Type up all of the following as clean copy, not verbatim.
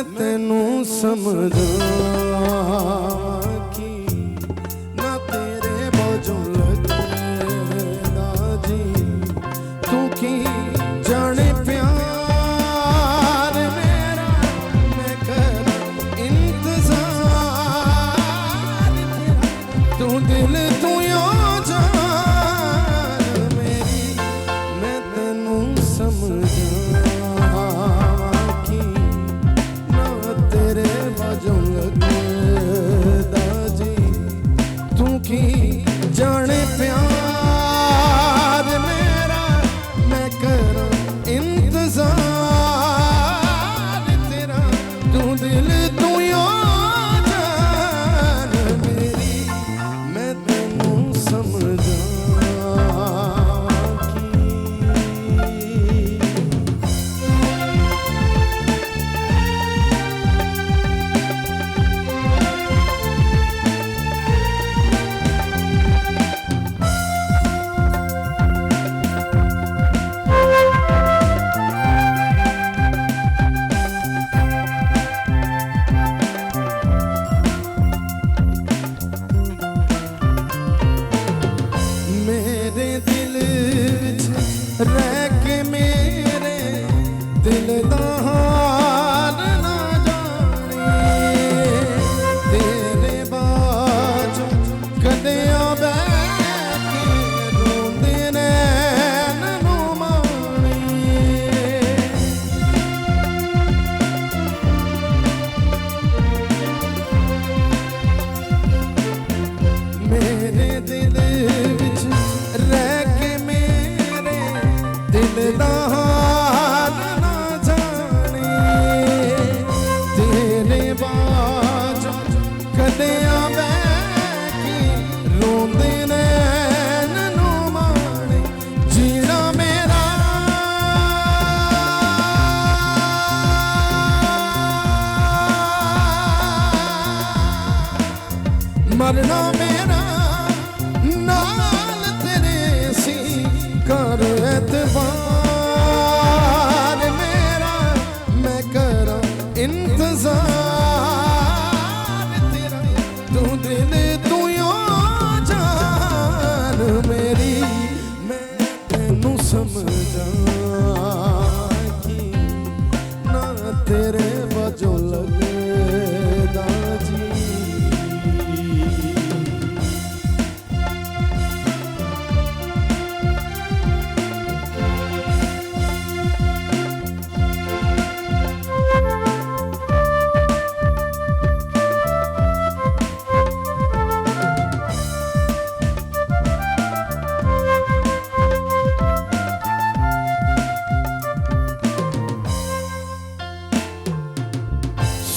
मैं तेनू समझा कि ना तेरे बाजों लगदा जी तू की जाने प्यार मेरा मैं कर इंतजार तू दिल तू यो जान मेरी मैं तेनू समझा कि ना तेरे बाजों लगदा जी तू की जाने प्यार मेरा मैं कर इंतजार तेरा तू दिल तू यो जान मेरी मैं तेनू समझा मेरे दिल विच रह के मेरे दिल दा हाल ना जाने तेरे बाजों कदे बैठ के रोंदे नैन नू माणे मेरे दिल विच रह के मेरे दिल दा हाल ना जाने तेरे बाजों कदे बैठ के रोंदे नैन नू माणे जीना मेरा मरना मेरा नाल तेरे सी कर एतबार मेरा मैं करा इंतजार तेरा तू दिल तू यो जान मेरी मैं तेनू समझा कि ना तेरे बाजों लगदा जी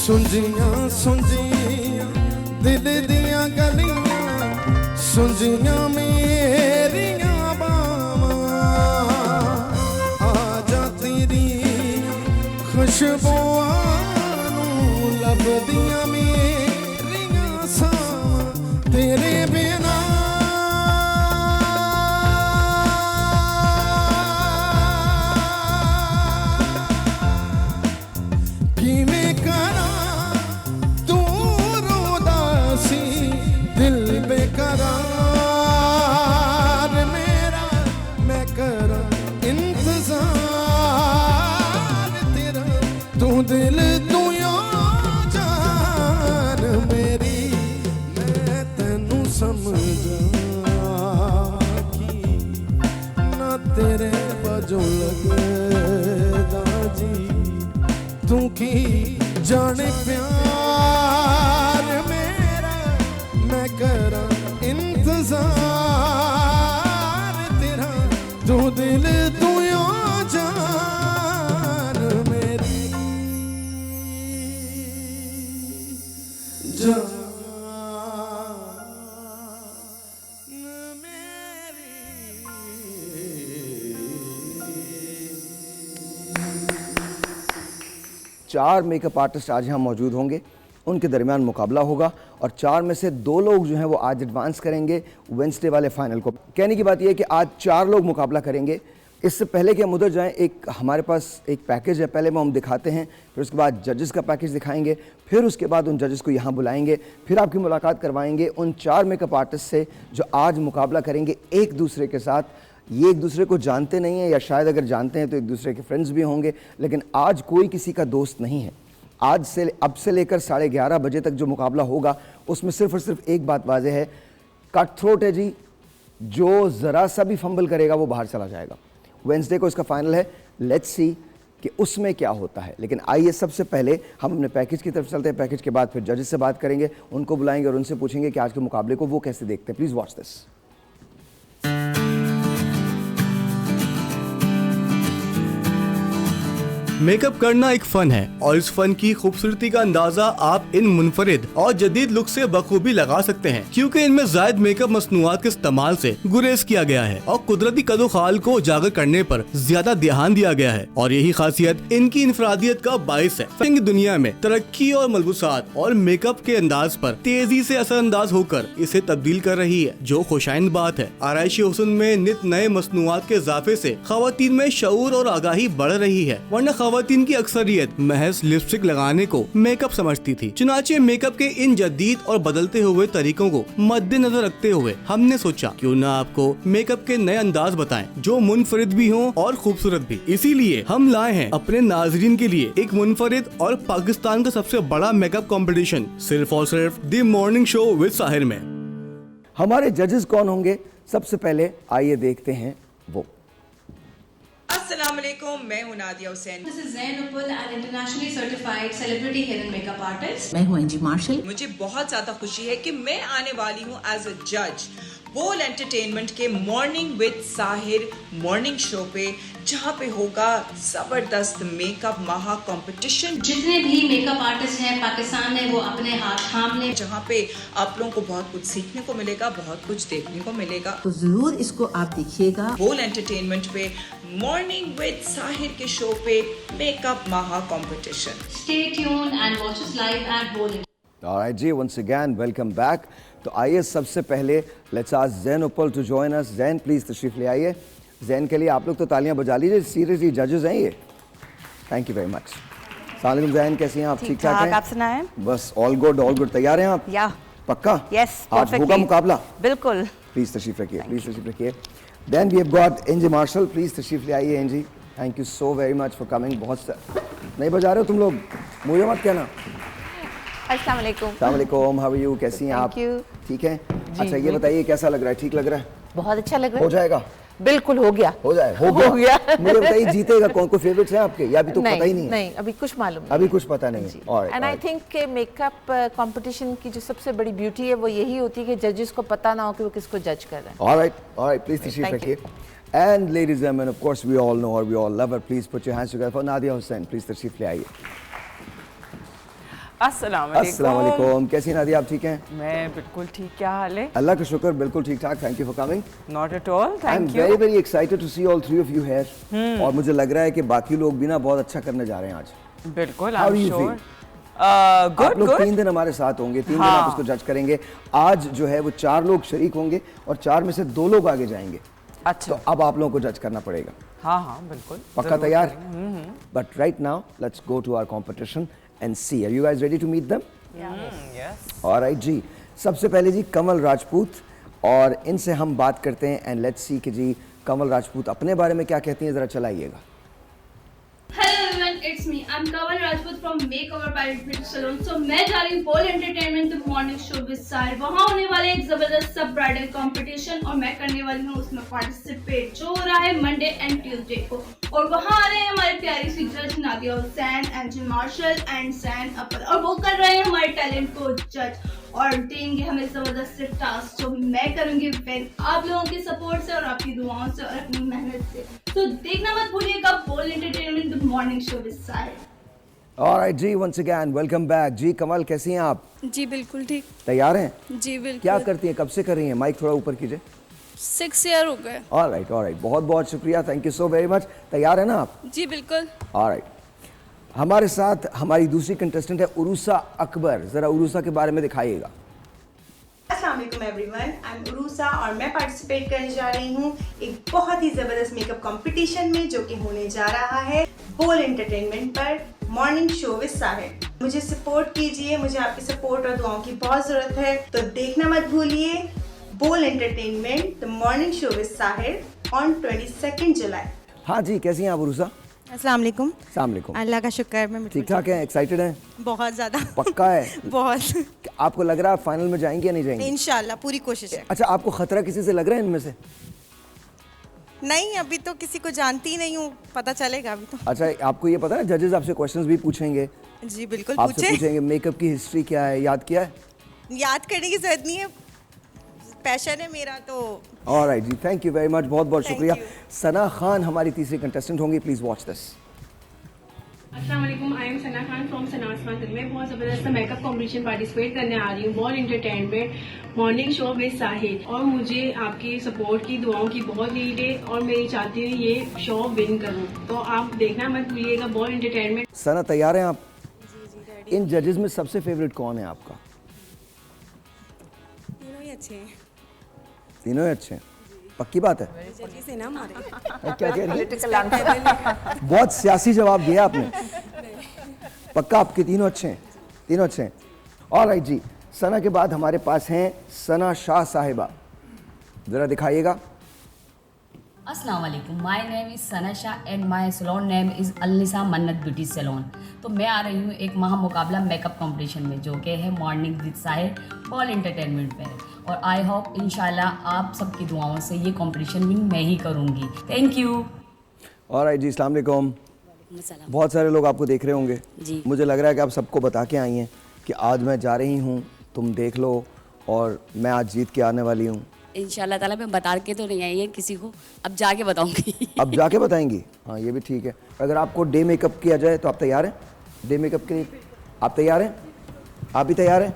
सुंजियां सुंजियां दिल दियां गलियां सुंजियां मेरियां बावां आजा तेरी खुशबुआं नू लभदियां मेरियां सावां तेरे बिना किवें करा दिल बेकरार मेरा मैं करा इंतजार तेरा तू दिल तू यो जान मेरी मैं तेनू समझा कि ना तेरे बाजों लगदा जी तू की जाने प्यार मेरा मैं करा इंतजार तेरा तू दिल तू यो जान मेरी जान मेरी। चार मेकअप आर्टिस्ट आज यहाँ मौजूद होंगे, उनके दरमियान मुकाबला होगा और चार में से दो लोग जो हैं वो आज एडवांस करेंगे वेंसडे वाले फाइनल को। कहने की बात यह है कि आज चार लोग मुकाबला करेंगे, इससे पहले कि हम उधर जाएं, एक हमारे पास एक पैकेज है, पहले वो हम दिखाते हैं, फिर उसके बाद जजेस का पैकेज दिखाएंगे, फिर उसके बाद उन जजेस को यहाँ बुलाएंगे, फिर आपकी मुलाकात करवाएंगे उन 4 मेकअप आर्टिस्ट से जो आज मुकाबला करेंगे एक दूसरे के साथ। ये एक दूसरे को जानते नहीं हैं, या शायद अगर जानते हैं तो एक दूसरे के फ्रेंड्स भी होंगे, लेकिन आज कोई किसी का दोस्त नहीं है। आज से अब से लेकर 11:30 बजे तक जो मुकाबला होगा उसमें सिर्फ और सिर्फ एक बात वाज़ेह है, कट थ्रोट है जी। जो ज़रा सा भी फंबल करेगा वो बाहर चला जाएगा। वेंसडे को इसका फाइनल है, लेट्स सी कि उसमें क्या होता है। लेकिन आइए सबसे पहले हम अपने पैकेज की तरफ चलते हैं। पैकेज के बाद फिर जजेस से बात करेंगे, उनको बुलाएंगे और उनसे पूछेंगे कि आज के मुकाबले को वो कैसे देखते हैं। Please watch this. मेकअप करना एक फन है और इस फन की खूबसूरती का अंदाजा आप इन मुनफरिद और जदीद लुक से बखूबी लगा सकते हैं, क्योंकि इनमें जायद मेकअप मसनूआत के इस्तेमाल से गुरेज किया गया है और कुदरती कदो खाल को उजागर करने पर ज्यादा ध्यान दिया गया है। और यही खासियत इनकी इनफरादियत का बाइस है। फैशन की दुनिया में तरक्की और मलबूसात और मेकअप के अंदाज पर तेजी से असरअंदाज होकर इसे तब्दील कर रही है, जो खुशाइंद बात है। आराइशी हुस्न में नित नए मसनूआत के इजाफे से खवातीन में शऊर और आगाही बढ़ रही है, वरना खवातीन की अक्सरियत महज लिपस्टिक लगाने को मेकअप समझती थी। चुनाचे मेकअप के इन जदीद और बदलते हुए तरीकों को मद्देनजर रखते हुए हमने सोचा क्यों ना आपको मेकअप के नए अंदाज बताएं जो मुनफरिद भी हों और खूबसूरत भी। इसीलिए हम लाए हैं अपने नाजरीन के लिए एक मुनफरिद और पाकिस्तान का सबसे बड़ा मेकअप कंपटीशन, सिर्फ और सिर्फ the morning show with Sahir में। हमारे जजेस कौन होंगे, सबसे पहले आइए देखते हैं वो। अस्सलाम वालेकुम, मैं हूं Nadia Hussain. This is Zain Upul, an internationally certified celebrity hair and makeup artist. मैं हूँ एंजी मार्शल। मुझे बहुत ज्यादा खुशी है कि मैं आने वाली हूं एज अ जज बोल एंटरटेनमेंट के morning with Sahir morning show पे, जहां पे होगा जबरदस्त मेकअप महा कंपटीशन। जितने भी मेकअप आर्टिस्ट हैं पाकिस्तान में वो अपने हाथ थाम लें, जहां पे आप लोगों को बहुत कुछ सीखने को मिलेगा, बहुत कुछ देखने को मिलेगा। तो जरूर इसको आप देखिएगा। बोल एंटरटेनमेंट पे मॉर्निंग विद साहिर के शो पे मेकअप महा competition. stay tuned and watch us live at Bowl. Alright जी, once again welcome back। तो आइए सबसे पहले let's ask Zain Uppal to join us. Zain please तशरीफ ले आइए। ज़ैन के लिए आप लोग तो तालियां बजा लीजिए, सीरियसली जजेस हैं ये। Thank you very much. अस्सलाम वालेकुम ज़ैन, कैसी हैं आप? ठीक ठाक हैं? आप सुनाएं? बस ऑल गुड। तैयार हैं आप? या पक्का? यस, आज होगा मुकाबला? बिल्कुल। प्लीज़ तशरीफ रखिए। Then we have got Angie Marshall, please तशरीफ ले आइए Angie. Thank you so very much for coming. बहुत नहीं बजा रहे हो तुम लोग, मुझे मत कहना। अस्सलाम वालेकुम। अस्सलाम वालेकुम, हाउ आर यू, कैसी हैं आप? ठीक है। अच्छा ये बताइए कैसा लग रहा है? ठीक लग रहा है? बहुत अच्छा लग रहा है। हो जाएगा? बिल्कुल हो गया। हो गया। मुझे बताइए जीतेगा कौन? कोई फेवरेट्स हैं आपके या अभी तो पता ही नहीं है? नहीं, अभी कुछ मालूम नहीं। अभी कुछ पता नहीं है। एंड आई थिंक कि मेकअप कंपटीशन की जो सबसे बड़ी ब्यूटी है वो यही होती है कि जजेस को पता ना हो कि वो किसको जज कर रहे हैं। ऑलराइट, प्लीज तशरीफ रखिए। And ladies and gentlemen, of course we all know her, we all love her. Please put your hands together for Nadia Hussain. Please तशरीफ ले आइए। अस्सलाम वालेकुम। कैसी हैं नादिया, आप ठीक हैं? मैं बिल्कुल ठीक। क्या हाल है? अल्लाह का शुक्र, बिल्कुल ठीक ठाक। Thank you for coming. Not at all, thank you. I am very excited to see all three of you here. और मुझे लग रहा है कि बाकी लोग भी ना बहुत अच्छा करने जा रहे हैं आज। बिल्कुल, आई एम श्योर। आप लोग 3 दिन हमारे साथ होंगे, 3 दिन आप उसको जज करेंगे। आज जो है वो 4 लोग शरीक होंगे और 4 में से 2 लोग आगे जाएंगे। अच्छा, तो अब आप लोगों को जज करना पड़ेगा। हाँ बिल्कुल। पक्का तैयार? But right now let's go to our competition and see, are you guys ready to meet them? Yes. Alright जी, सबसे पहले जी कमल राजपूत, और इनसे हम बात करते हैं एंड लेट्स सी कि जी कमल राजपूत अपने बारे में क्या कहती हैं, जरा चलाइएगा। Hello everyone, it's me. I'm Kamal Rajput from Makeover Private Beauty Salon. So मैं जा रही हूँ बोल entertainment the morning show with Sahir. वहाँ होने वाले एक जबरदस्त सब ब्राइडल कंपटीशन और मैं करने वाली हूँ उसमें पार्टिसिपेट, जो हो रहा है मंडे एंड ट्यूसडे को। और वहाँ आ रहे हैं हमारे प्यारी सी जज नादिया हुसैन, एंजी मार्शल एंड ज़ैन उपल, और वो कर रहे हैं हमारे टैलेंट को जज और देंगे हमें जबरदस्त टास्क जो मैं करूंगी विन आप लोगों की सपोर्ट से और आपकी दुआओं से और अपनी मेहनत से। तो देखना मत भूलिएगा Bol entertainment the morning show with Sahir. Alright जी, वंस अगेन वेलकम बैक। जी कमल, कैसी हैं आप? जी बिल्कुल ठीक। तैयार हैं? जी बिल्कुल। क्या करती हैं, कब से कर रही हैं? माइक थोड़ा ऊपर कीजिए। 6 ईयर हो गए। ऑलराइट, बहुत बहुत शुक्रिया, thank you so very much. तैयार है ना आप? जी बिल्कुल। ऑलराइट, हमारे साथ हमारी दूसरी कंटेस्टेंट है उरूसा अकबर। जरा उरूसा के बारे में दिखाइएगा। अस्सलाम अस्सलाम वालेकुम एवरीवन, आई एम उरूसा और मैं पार्टिसिपेट करने जा रही हूँ एक बहुत ही ज़बरदस्त मेकअप कंपटीशन में जो कि होने जा रहा है बोल एंटरटेनमेंट पर मॉर्निंग शो विद साहिर। मुझे सपोर्ट कीजिए, मुझे आपकी सपोर्ट और दुआओं की बहुत ज़रूरत है, तो देखना मत भूलिए बोल entertainment the morning show with Sahir on 22 जुलाई। हाँ जी, कैसी हैं आप उरूसा? अस्सलाम वालेकुम। अस्सलाम वालेकुम। अल्लाह का शुक्र है, मैं ठीक ठाक हैं, एक्साइटेड हैं? बहुत ज़्यादा। पक्का है? बहुत। आपको लग रहा है फाइनल में जाएंगे या नहीं जाएंगे? इंशाल्लाह पूरी कोशिश है। अच्छा, आपको खतरा किसी से लग रहा है इनमें से? नहीं, अभी तो किसी को जानती ही नहीं हूँ, पता चलेगा अभी तो। अच्छा, आपको ये पता है जजेस आपसे क्वेश्चंस भी पूछेंगे? जी बिल्कुल, आपसे पूछेंगे मेकअप की हिस्ट्री क्या है, याद किया है? याद करने की जरूरत नहीं है, पैशन है मेरा तो। ऑलराइट जी, थैंक यू वेरी मच, बहुत बहुत शुक्रिया। सना खान हमारी तीसरी कंटेस्टेंट होंगी, प्लीज वॉच दिस। अस्सलाम वालेकुम, I am Sana Khan from Sana's market में बहुत ज़बरदस्त मेकअप कंपटीशन पार्टिसिपेट करने आ रही हूँ ball entertainment morning show with Sahir, और मुझे आपकी सपोर्ट की दुआओं की बहुत नीड है और मैं चाहती हूँ ये शो विन करूँ, तो आप देखना मत भूलिएगा बॉल एंटरटेनमेंट। सना, तैयार हैं आप? जी, इन जजेस में सबसे फेवरेट कौन है आपका? तीनों ही अच्छे हैं। तीनों ही अच्छे हैं, पक्की बात है? से ना मारे। क्या कह रही है? बहुत सियासी जवाब दिया आपने। पक्का आपके तीनों अच्छे हैं? तीनों अच्छे हैं। ऑलराइट जी, सना के बाद हमारे पास हैं सना शाह साहिबा, जरा दिखाइएगा। अस्सलाम वालेकुम, my name is Sana Shah and my salon name is Al-Nisa Mannat beauty salon. तो मैं आ रही हूँ एक महामुकाबला मेकअप कंपटीशन में जो कि है morning with Sahir ball entertainment पे, और आई होप इंशाल्लाह आप सबकी दुआओं से ये कंपटीशन विन मैं ही करूँगी। Thank you. ऑलराइट जी, अस्सलाम वालेकुम। बहुत सारे लोग आपको देख रहे होंगे जी। मुझे लग रहा है कि आप सबको बता के आई हैं कि आज मैं जा रही हूँ, तुम देख लो, और मैं आज जीत के आने वाली हूँ। इंशाल्लाह ताला मैं बता के तो नहीं आई है किसी को, अब जाके बताऊंगी। अब जाके बताएंगी? हाँ, ये भी ठीक है। अगर आपको डे मेकअप किया जाए तो आप तैयार हैं? डे मेकअप के लिए आप तैयार हैं? आप भी तैयार हैं?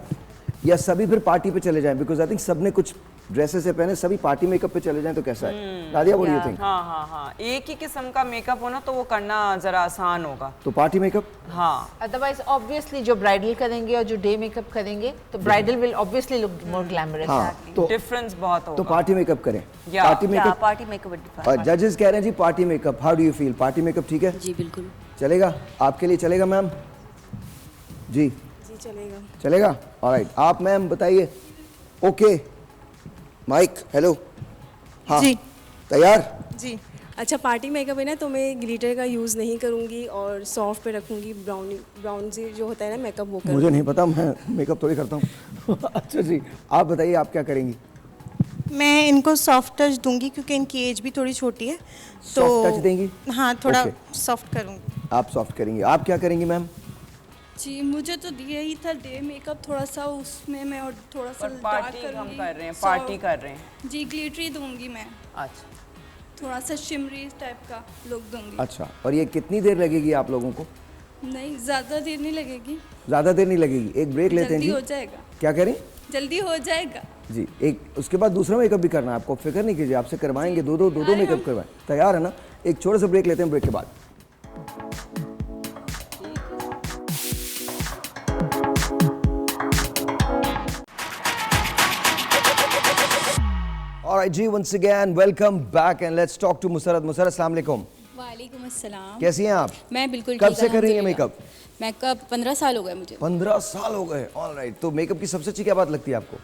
या सभी फिर पार्टी पे चले जाएं? बिकॉज आई थिंक सब ने कुछ ड्रेसेस से पहने, सभी पार्टी मेकअप पे चले जाएं तो कैसा है? Nadia, what do you think? हाँ हाँ हाँ, एक ही किस्म का मेकअप हो ना तो वो करना जरा आसान होगा। तो पार्टी मेकअप? हाँ। अदरवाइज ऑब्वियसली जो ब्राइडल करेंगे और जो डे मेकअप करेंगे तो bridal will obviously look more glamorous. हाँ, तो डिफरेंस बहुत होगा। तो पार्टी मेकअप करें। Party makeup, party makeup. जजेस कह रहे हैं जी party makeup. How do you feel? Party makeup ठीक है? जी बिल्कुल चलेगा आपके लिए? चलेगा मैम? जी चलेगा। चलेगा। ऑलराइट, आप मैम बताइए। Okay, mike, hello. हाँ जी तैयार? जी। अच्छा, पार्टी मेकअप है ना तो मैं ग्लिटर का यूज़ नहीं करूँगी और सॉफ्ट पे रखूँगी, ब्राउन से जो होता है ना मेकअप वो करूँगी। मुझे नहीं पता, मैं मेकअप थोड़ी करता हूँ। अच्छा जी, आप बताइए आप क्या करेंगी? मैं इनको सॉफ्ट टच दूंगी क्योंकि इनकी एज भी थोड़ी छोटी है, तो सॉफ्ट टच देंगी? हाँ, थोड़ा Okay. सॉफ्ट करूँगी। आप सॉफ्ट करेंगी। आप क्या करेंगी मैम? जी, मुझे तो दिया ही था डे मेकअप, थोड़ा सा उसमें मैं और थोड़ा सा डार्क पार्टी हम करूँगी। कर रहे हैं, पार्टी कर रहे हैं। जी, ग्लिटरी दूंगी मैं, अच्छा, थोड़ा सा शिमरी टाइप का लुक दूंगी। अच्छा, और ये कितनी देर लगेगी आप लोगों को? नहीं, ज़्यादा देर नहीं लगेगी। ज़्यादा देर नहीं लगेगी, एक ब्रेक लेते हैं जल्दी जी। हो जाएगा। क्या कह रही? जल्दी हो जाएगा जी, एक उसके बाद दूसरा मेकअप भी करना है आपको, फिक्र नहीं कीजिए, आपसे करवाएंगे। दो मेकअप करवाएं। तैयार है ना? एक छोटा सा ब्रेक लेते हैं, ब्रेक के बाद। Alright जी, once again welcome back and let's talk to Musarrat. Musarrat, अस्सलाम वालेकुम। वालेकुम अस्सलाम। कैसी हैं आप? मैं बिल्कुल कब से कर रही हैं मेकअप? मेकअप 15 साल हो गए मुझे। 15 साल हो गए। ऑलराइट, तो मेकअप की सबसे अच्छी क्या बात लगती है आपको?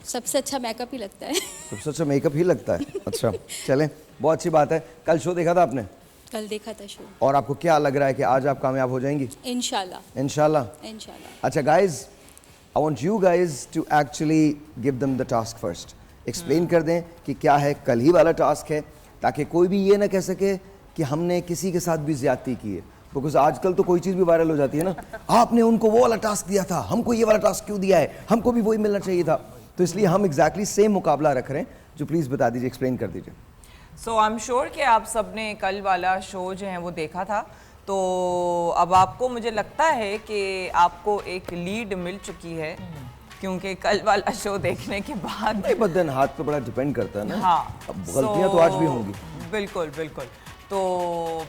सबसे अच्छा मेकअप ही लगता है। सबसे अच्छा मेकअप ही लगता है। अच्छा, चलें, बहुत अच्छी बात है। कल शो देखा था आपने? कल देखा था शो। और आपको क्या लग रहा है कि आज आप कामयाब हो जाएंगी? इंशाल्लाह। इंशाल्लाह। इंशाल्लाह। अच्छा guys, I want you guys to actually give them the task first. Explain कर दें कि क्या है, कल ही वाला टास्क है, ताकि कोई भी ये ना कह सके कि हमने किसी के साथ भी ज्यादती की है। बिकॉज आजकल तो कोई चीज़ भी वायरल हो जाती है ना, आपने उनको वो वाला टास्क दिया था, हमको ये वाला टास्क क्यों दिया है, हमको भी वही मिलना चाहिए था। तो इसलिए हम एग्जैक्टली सेम मुकाबला रख रहे हैं, जो प्लीज़ बता दीजिए, एक्सप्लेन कर दीजिए। सो आई एम श्योर कि आप सबने कल वाला शो जो है वो देखा था, तो अब आपको, मुझे लगता है कि आपको एक लीड मिल चुकी है, क्योंकि कल वाला शो देखने के बाद बदन हाथ पे बड़ा डिपेंड करता है ना। हाँ, अब गलतियां तो आज भी होंगी। बिल्कुल बिल्कुल। तो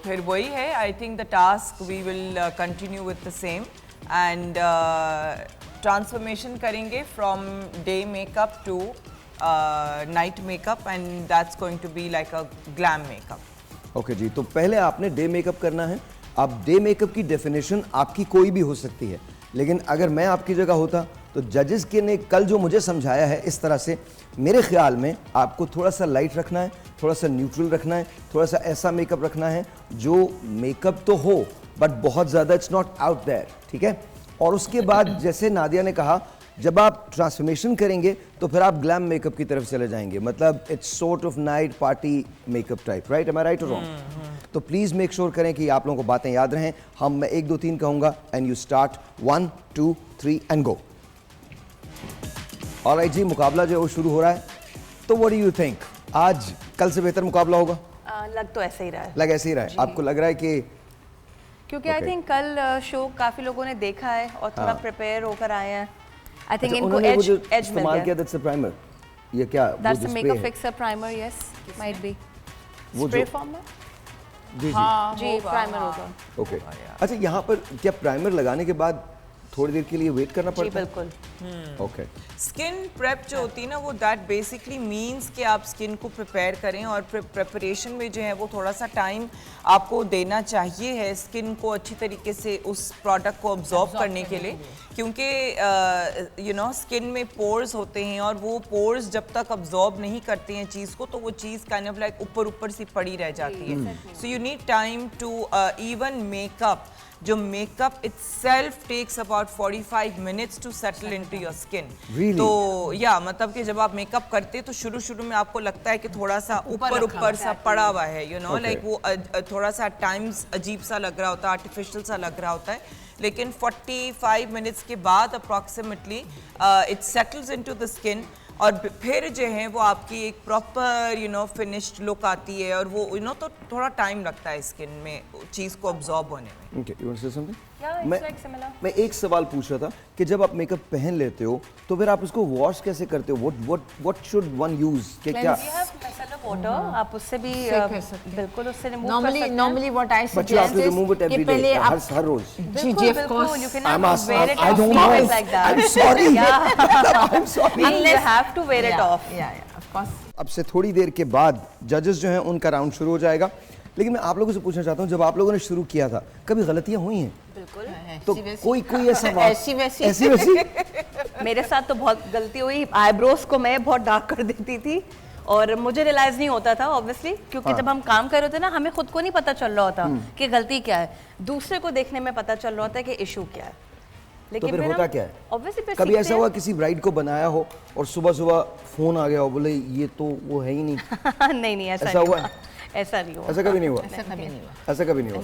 फिर वही है, I think the task we will continue with the same and transformation करेंगे from day makeup to night makeup and that's going to be like a glam makeup. Okay जी, तो पहले आपने डे मेकअप करना है। अब डे मेकअप की definition आपकी कोई भी हो सकती है, लेकिन अगर मैं आपकी जगह होता तो जजेस के ने कल जो मुझे समझाया है इस तरह से, मेरे ख्याल में आपको थोड़ा सा लाइट रखना है, थोड़ा सा न्यूट्रल रखना है, थोड़ा सा ऐसा मेकअप रखना है जो मेकअप तो हो बट बहुत ज़्यादा इट्स नॉट आउट देयर, ठीक है। और उसके बाद जैसे नादिया ने कहा, जब आप ट्रांसफॉर्मेशन करेंगे तो फिर आप ग्लैम मेकअप की तरफ चले जाएंगे, मतलब it's sort of night party makeup type, right? Am I right और रॉन्ग? तो प्लीज़ मेक श्योर करें कि आप लोगों को बातें याद रहें। मैं 1 2 3 कहूँगा and you start 1 2 3 and go. Alright जी, मुकाबला जो है वो शुरू हो रहा है। तो व्हाट डू यू थिंक, आज कल से बेहतर मुकाबला होगा? लग तो ऐसे ही रहा है। लग ऐसे ही रहा है? आपको लग रहा है कि क्योंकि आई थिंक कल शो काफी लोगों ने देखा है और थोड़ा प्रिपेयर होकर आए हैं। आई थिंक इनको एज मिल गया। दैट्स अ प्राइमर, ये क्या? That's a makeup fixer primer, yes, might be spray form में। जी जी प्राइमर होगा। ओके, अच्छा यहाँ पर क्या प्राइमर लगाने के बाद थोड़ी देर के लिए वेट करना पड़ता है? जी बिल्कुल। ओके। स्किन प्रेप जो होती है ना, वो दैट बेसिकली मीन्स कि आप स्किन को प्रिपेयर करें और प्रिपरेशन में जो है वो थोड़ा सा टाइम आपको देना चाहिए है स्किन को अच्छी तरीके से उस प्रोडक्ट को अब्जॉर्ब करने के लिए, क्योंकि यू नो स्किन में पोर्स होते हैं और वो पोर्स जब तक अब्जॉर्ब नहीं करते हैं चीज़ को तो वो चीज़ काइंड ऑफ लाइक ऊपर सी पड़ी रह जाती है। So you need time to even makeup, जो makeup itself takes about 45 minutes to settle into your skin. तो या मतलब कि जब आप मेकअप करते हैं तो शुरू में आपको लगता है कि थोड़ा सा ऊपर सा पड़ा हुआ है, यू नो लाइक वो थोड़ा सा टाइम्स अजीब सा लग रहा होता है, आर्टिफिशियल सा लग रहा होता है, लेकिन 45 मिनट्स के बाद approximately it settles into the skin और फिर जो है वो आपकी एक proper you know finished look आती है और वो यू नो तो थोड़ा टाइम लगता है स्किन में चीज़ को अब्जॉर्ब होने में। Okay, you want to say something? Yeah, it's like similar. मैं एक सवाल पूछ रहा था कि जब आप मेकअप पहन लेते हो तो फिर आप उसको वॉश कैसे करते हो? What should one use? कि क्या? We have micellar water, आप उससे भी बिल्कुल उससे रिमूव कर सकते हैं। Normally what I But you have suggest to is remove it every कि day, पहले आप हर रोज। जी of course. You cannot wear it I off don't know. like that. I'm sorry. I'm sorry. You have to wear it off. Yeah, of course. अब से थोड़ी देर के बाद जजेस जो हैं उनका राउंड शुरू हो जाएगा, लेकिन मैं आप लोगों से पूछना चाहता हूँ, जब आप लोगों ने शुरू किया था कभी गलतियाँ हुई हैं? बिल्कुल। तो कोई ऐसा ऐसी वैसी मेरे साथ तो बहुत गलती हुई। आईब्रोज को मैं बहुत डार्क कर देती थी और मुझे रियलाइज नहीं होता था ऑब्वियसली, क्योंकि जब हम काम कर रहे थे ना हमें खुद को नहीं पता चल रहा होता कि गलती क्या है, दूसरे को देखने में पता चल रहा होता है कि इशू क्या है। लेकिन तो फिर होता क्या है? ऑब्वियसली कभी ऐसा हुआ किसी ब्राइड को बनाया हो और सुबह फोन आ गया हो, बोले ये तो वो है ही नहीं? नहीं ऐसा हुआ? ऐसा नहीं हुआ। ऐसा कभी नहीं हुआ? ऐसा कभी नहीं हुआ।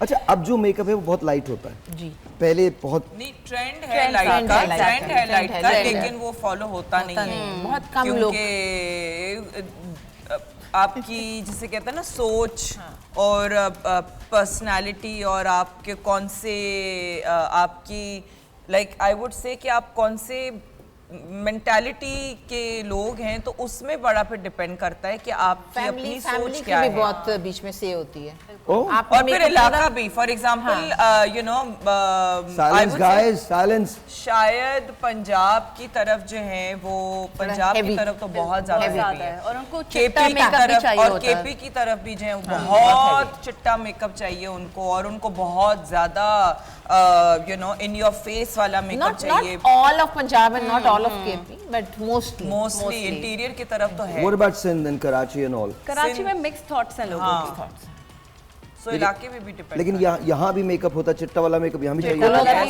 अच्छा, अब जो मेकअप है वो बहुत लाइट होता है जी, पहले बहुत नहीं ट्रेंड है लाइट का, लेकिन वो फॉलो होता नहीं है, बहुत कम लोग। आपकी जिसे कहते हैं ना सोच और पर्सनालिटी और आपके कौन से आपकी लाइक आई वुड से कि आप कौन से मेंटालिटी के लोग हैं, तो उसमें बड़ा फिर डिपेंड करता है कि आपकी अपनी सोच क्या है। बहुत बीच में से होती है और फिर इलाका भी, for example you know silence, शायद पंजाब की तरफ जो है वो पंजाब की तरफ तो बहुत ज्यादा है और उनको केपी की तरफ और केपी की तरफ भी जो है बहुत चिट्टा मेकअप चाहिए उनको, और उनको बहुत ज्यादा you know in your face वाला मेकअप चाहिए। All of Punjab and not all of KP but mostly interior की तरफ तो है। What about Sindh and Karachi and all? Karachi में मिक्स थॉट्स हैं लोगों के। सो इलाके में भी डिपेंड। लेकिन यहाँ भी मेकअप होता है, चिट्टा वाला मेकअप यहाँ भी चाहिए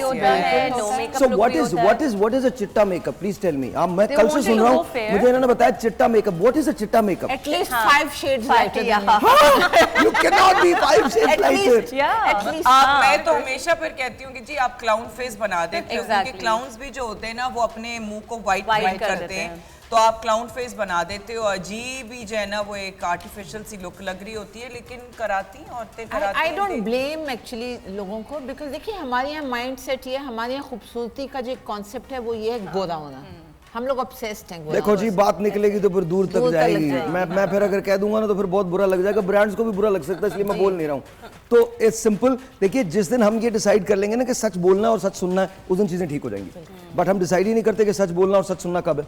होता है। So what is a चिट्टा मेकअप? Please tell me. मैं कल से सुन रहा हूँ, मुझे इन्होंने बताया चिट्टा मेकअप। What is a चिट्टा makeup? At least 5 shades lighter. You cannot be 5 shades lighter. मैं तो हमेशा फिर कहती हूँ कि जी आप क्लाउन फेस बना देते हो, क्योंकि क्लाउन्स भी जो होते हैं ना वो अपने मुंह को व्हाइट करते हैं, तो आप क्लाउन फेस बना देते हो, अजीब ही जो है ना वो एक आर्टिफिशियल सी लुक लग रही होती है, लेकिन कराती औरतें कराती हैं। आई डोंट ब्लेम एक्चुअली लोगों को, बिकॉज देखिए हमारे यहाँ माइंड सेट ये, हमारे यहाँ खूबसूरती का जो कॉन्सेप्ट है वो ये है गोरा होना, हम लोग obsessed हैं। देखो जी, बात निकलेगी तो फिर दूर तक जाएगी। मैं फिर अगर कह दूंगा ना तो फिर बहुत बुरा लग जाएगा, ब्रांड्स को भी बुरा लग सकता है, इसलिए मैं बोल नहीं रहा हूँ। तो इट्स सिंपल। देखिए, जिस दिन हम ये डिसाइड कर लेंगे ना कि सच बोलना और सच सुनना है, उस दिन चीजें ठीक हो जाएंगी। बट हम डिसाइड ही नहीं करते कि सच बोलना और सच सुनना कब है,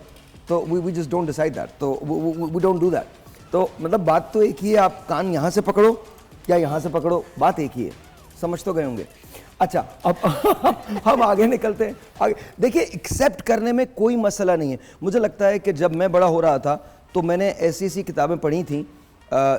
तो we just don't decide that, तो वी डोंट डू दैट। तो मतलब बात तो एक ही है, आप कान यहाँ से पकड़ो या यहाँ से पकड़ो, बात एक ही है। समझ तो गए होंगे। अच्छा, अब हम आगे निकलते हैं। आगे देखिए, एक्सेप्ट करने में कोई मसला नहीं है। मुझे लगता है कि जब मैं बड़ा हो रहा था तो मैंने ऐसी ऐसी किताबें पढ़ी थी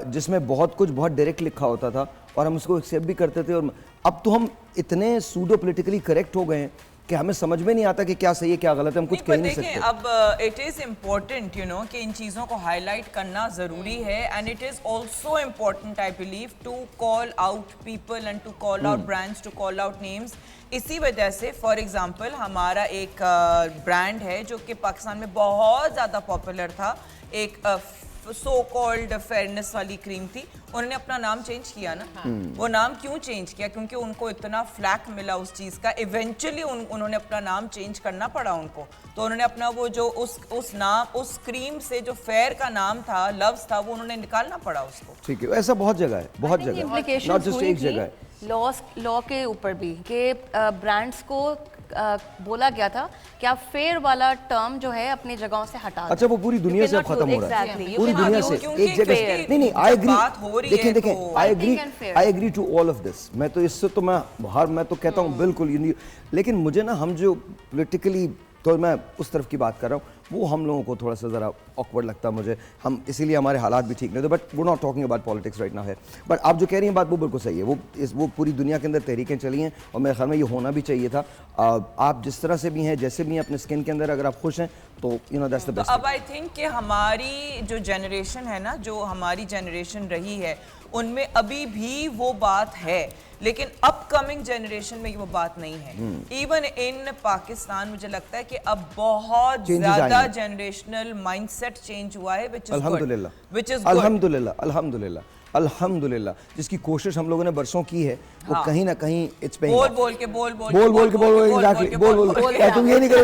जिसमें बहुत कुछ बहुत डायरेक्ट लिखा होता था और हम उसको एक्सेप्ट भी करते थे। और अब तो हम इतने सूडो पॉलिटिकली करेक्ट हो गए हैं कि हमें समझ में नहीं आता कि क्या सही है क्या गलत है, हम कुछ कह नहीं सकते। अब it is important you know कि इन चीज़ों को हाईलाइट करना ज़रूरी है, and it is also important I believe to call out people and to call out brands, to call out names. इसी वजह से फॉर एग्जांपल हमारा एक ब्रांड है जो कि पाकिस्तान में बहुत ज़्यादा पॉपुलर था, एक सो कॉल्ड फेयरनेस वाली क्रीम थी, उन्होंने अपना नाम चेंज किया ना। वो नाम क्यों चेंज किया? क्योंकि उनको इतना फ्लैक मिला उस चीज़ का, इवेंचुअली उन्होंने अपना नाम चेंज करना पड़ा उनको। तो उन्होंने अपना वो जो उस नाम, उस क्रीम से जो फेयर का नाम था, लव्स था, वो उन्होंने निकालना पड़ा उसको। ठीक है, ऐसा बहुत जगह है, बहुत जगह, नॉट जस्ट एक जगह है। लॉ के ऊपर भी कि ब्रांड्स को बोला गया था कि आप फेयर वाला टर्म जो है अपनी जगहों से हटा दें। अच्छा, वो पूरी दुनिया से अब खत्म हो रहा है, पूरी दुनिया से एक जगह। नहीं, आई एग्री। देखें, I agree to all of this. मैं तो इससे तो मैं तो कहता हूँ बिल्कुल, लेकिन मुझे ना, हम जो पॉलिटिकली, तो मैं उस तरफ की बात कर रहा हूँ, वो हम लोगों को थोड़ा सा ज़रा ऑकवर्ड लगता है मुझे। हम इसीलिए हमारे हालात भी ठीक नहीं थे, बट वो not talking about politics right now है। बट आप जो कह रही हैं बात, वो बिल्कुल सही है। वो पूरी दुनिया के अंदर तहरीकें चली हैं और मेरे ख्याल में ये होना भी चाहिए था। आप जिस तरह से भी हैं, जैसे भी हैं, अपने स्किन के अंदर अगर आप खुश हैं तो you know that's the best. अब आई थिंक कि हमारी जो जनरेशन है ना, जो हमारी जनरेशन रही है, उनमें अभी भी वो बात है, लेकिन अपकमिंग जनरेशन में वो बात नहीं है। इवन इन पाकिस्तान मुझे लगता है कि अब बहुत ज्यादा जनरेशनल माइंडसेट चेंज हुआ है, which is अल्हम्दुलिल्लाह, अल्हम्दुलिल्लाह, जिसकी कोशिश हम लोगों ने बरसों की है, वो कहीं ना कहीं इट्स पेइंग ऑफ। बोल के एग्जैक्टली बोल तुम ये नहीं करो,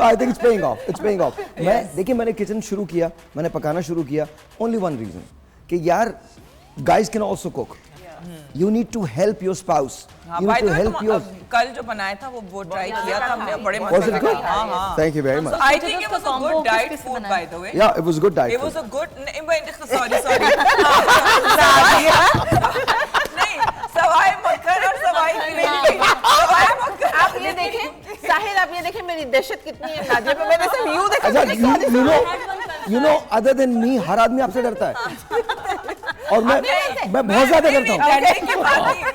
I think it's paying off. देखिए, मैंने किचन शुरू किया, मैंने पकाना शुरू किया, ओनली वन रीजन कि यार guys can also cook, you need to help your spouse, you need to help your। कल जो बनाया था वो ट्राई किया था हमने, बड़े Was it मजे good? का। हाँ, Thank you very much. I think it was a good diet food by the way. Yeah, it was good diet food. It was a good, sorry नहीं, सवाई मक्खन और सवाई मक्खन। आप ये देखें साहिल, आप ये देखें मेरी दहशत कितनी है नादिया पे। मैंने सिर्फ यूं देखा। you know other than me, हर आदमी आपसे डरता है और मैं बहुत ज्यादा डरता हूँ।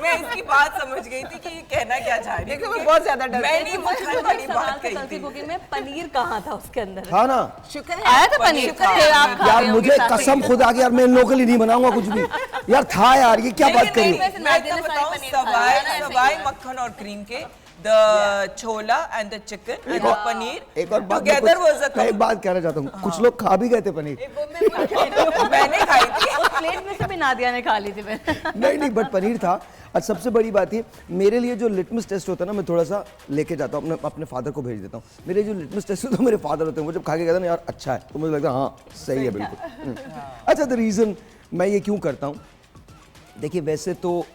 मैं इसकी बात समझ गई थी कि ये कहना क्या चाह रही है। बहुत ज्यादा डरती है। मैंने मक्खन वाली बात कही थी। कुकिंग में पनीर कहाँ था उसके अंदर? था ना, शुक्र आया था पनीर। यार मुझे कसम खुदा की, यार मैं लोकली नहीं बनाऊंगा कुछ भी यार, था यार, ये क्या बात करी। सवाई मक्खन और क्रीम के the chhola and the chicken and the paneer, एक और बात together was a मैं एक बात कहना चाहता हूँ, कुछ लोग खा भी गए थे पनीर। मैंने खाई थी, प्लेट में से भी नादिया ने खा ली थी। नहीं, बट पनीर था। और सबसे बड़ी बात ये, मेरे लिए जो लिटमस टेस्ट होता है ना, मैं थोड़ा सा लेके जाता हूँ, अपने फादर को भेज देता हूँ। मेरे जो लिटमस टेस्ट होता है मेरे फादर होते हैं, वो जब खा के कहते हैं ना यार अच्छा है, तो मुझे लगता है हाँ सही है बिल्कुल। अच्छा, द रीज़न मैं ये क्यों करता हूँ, देखिए वैसे तो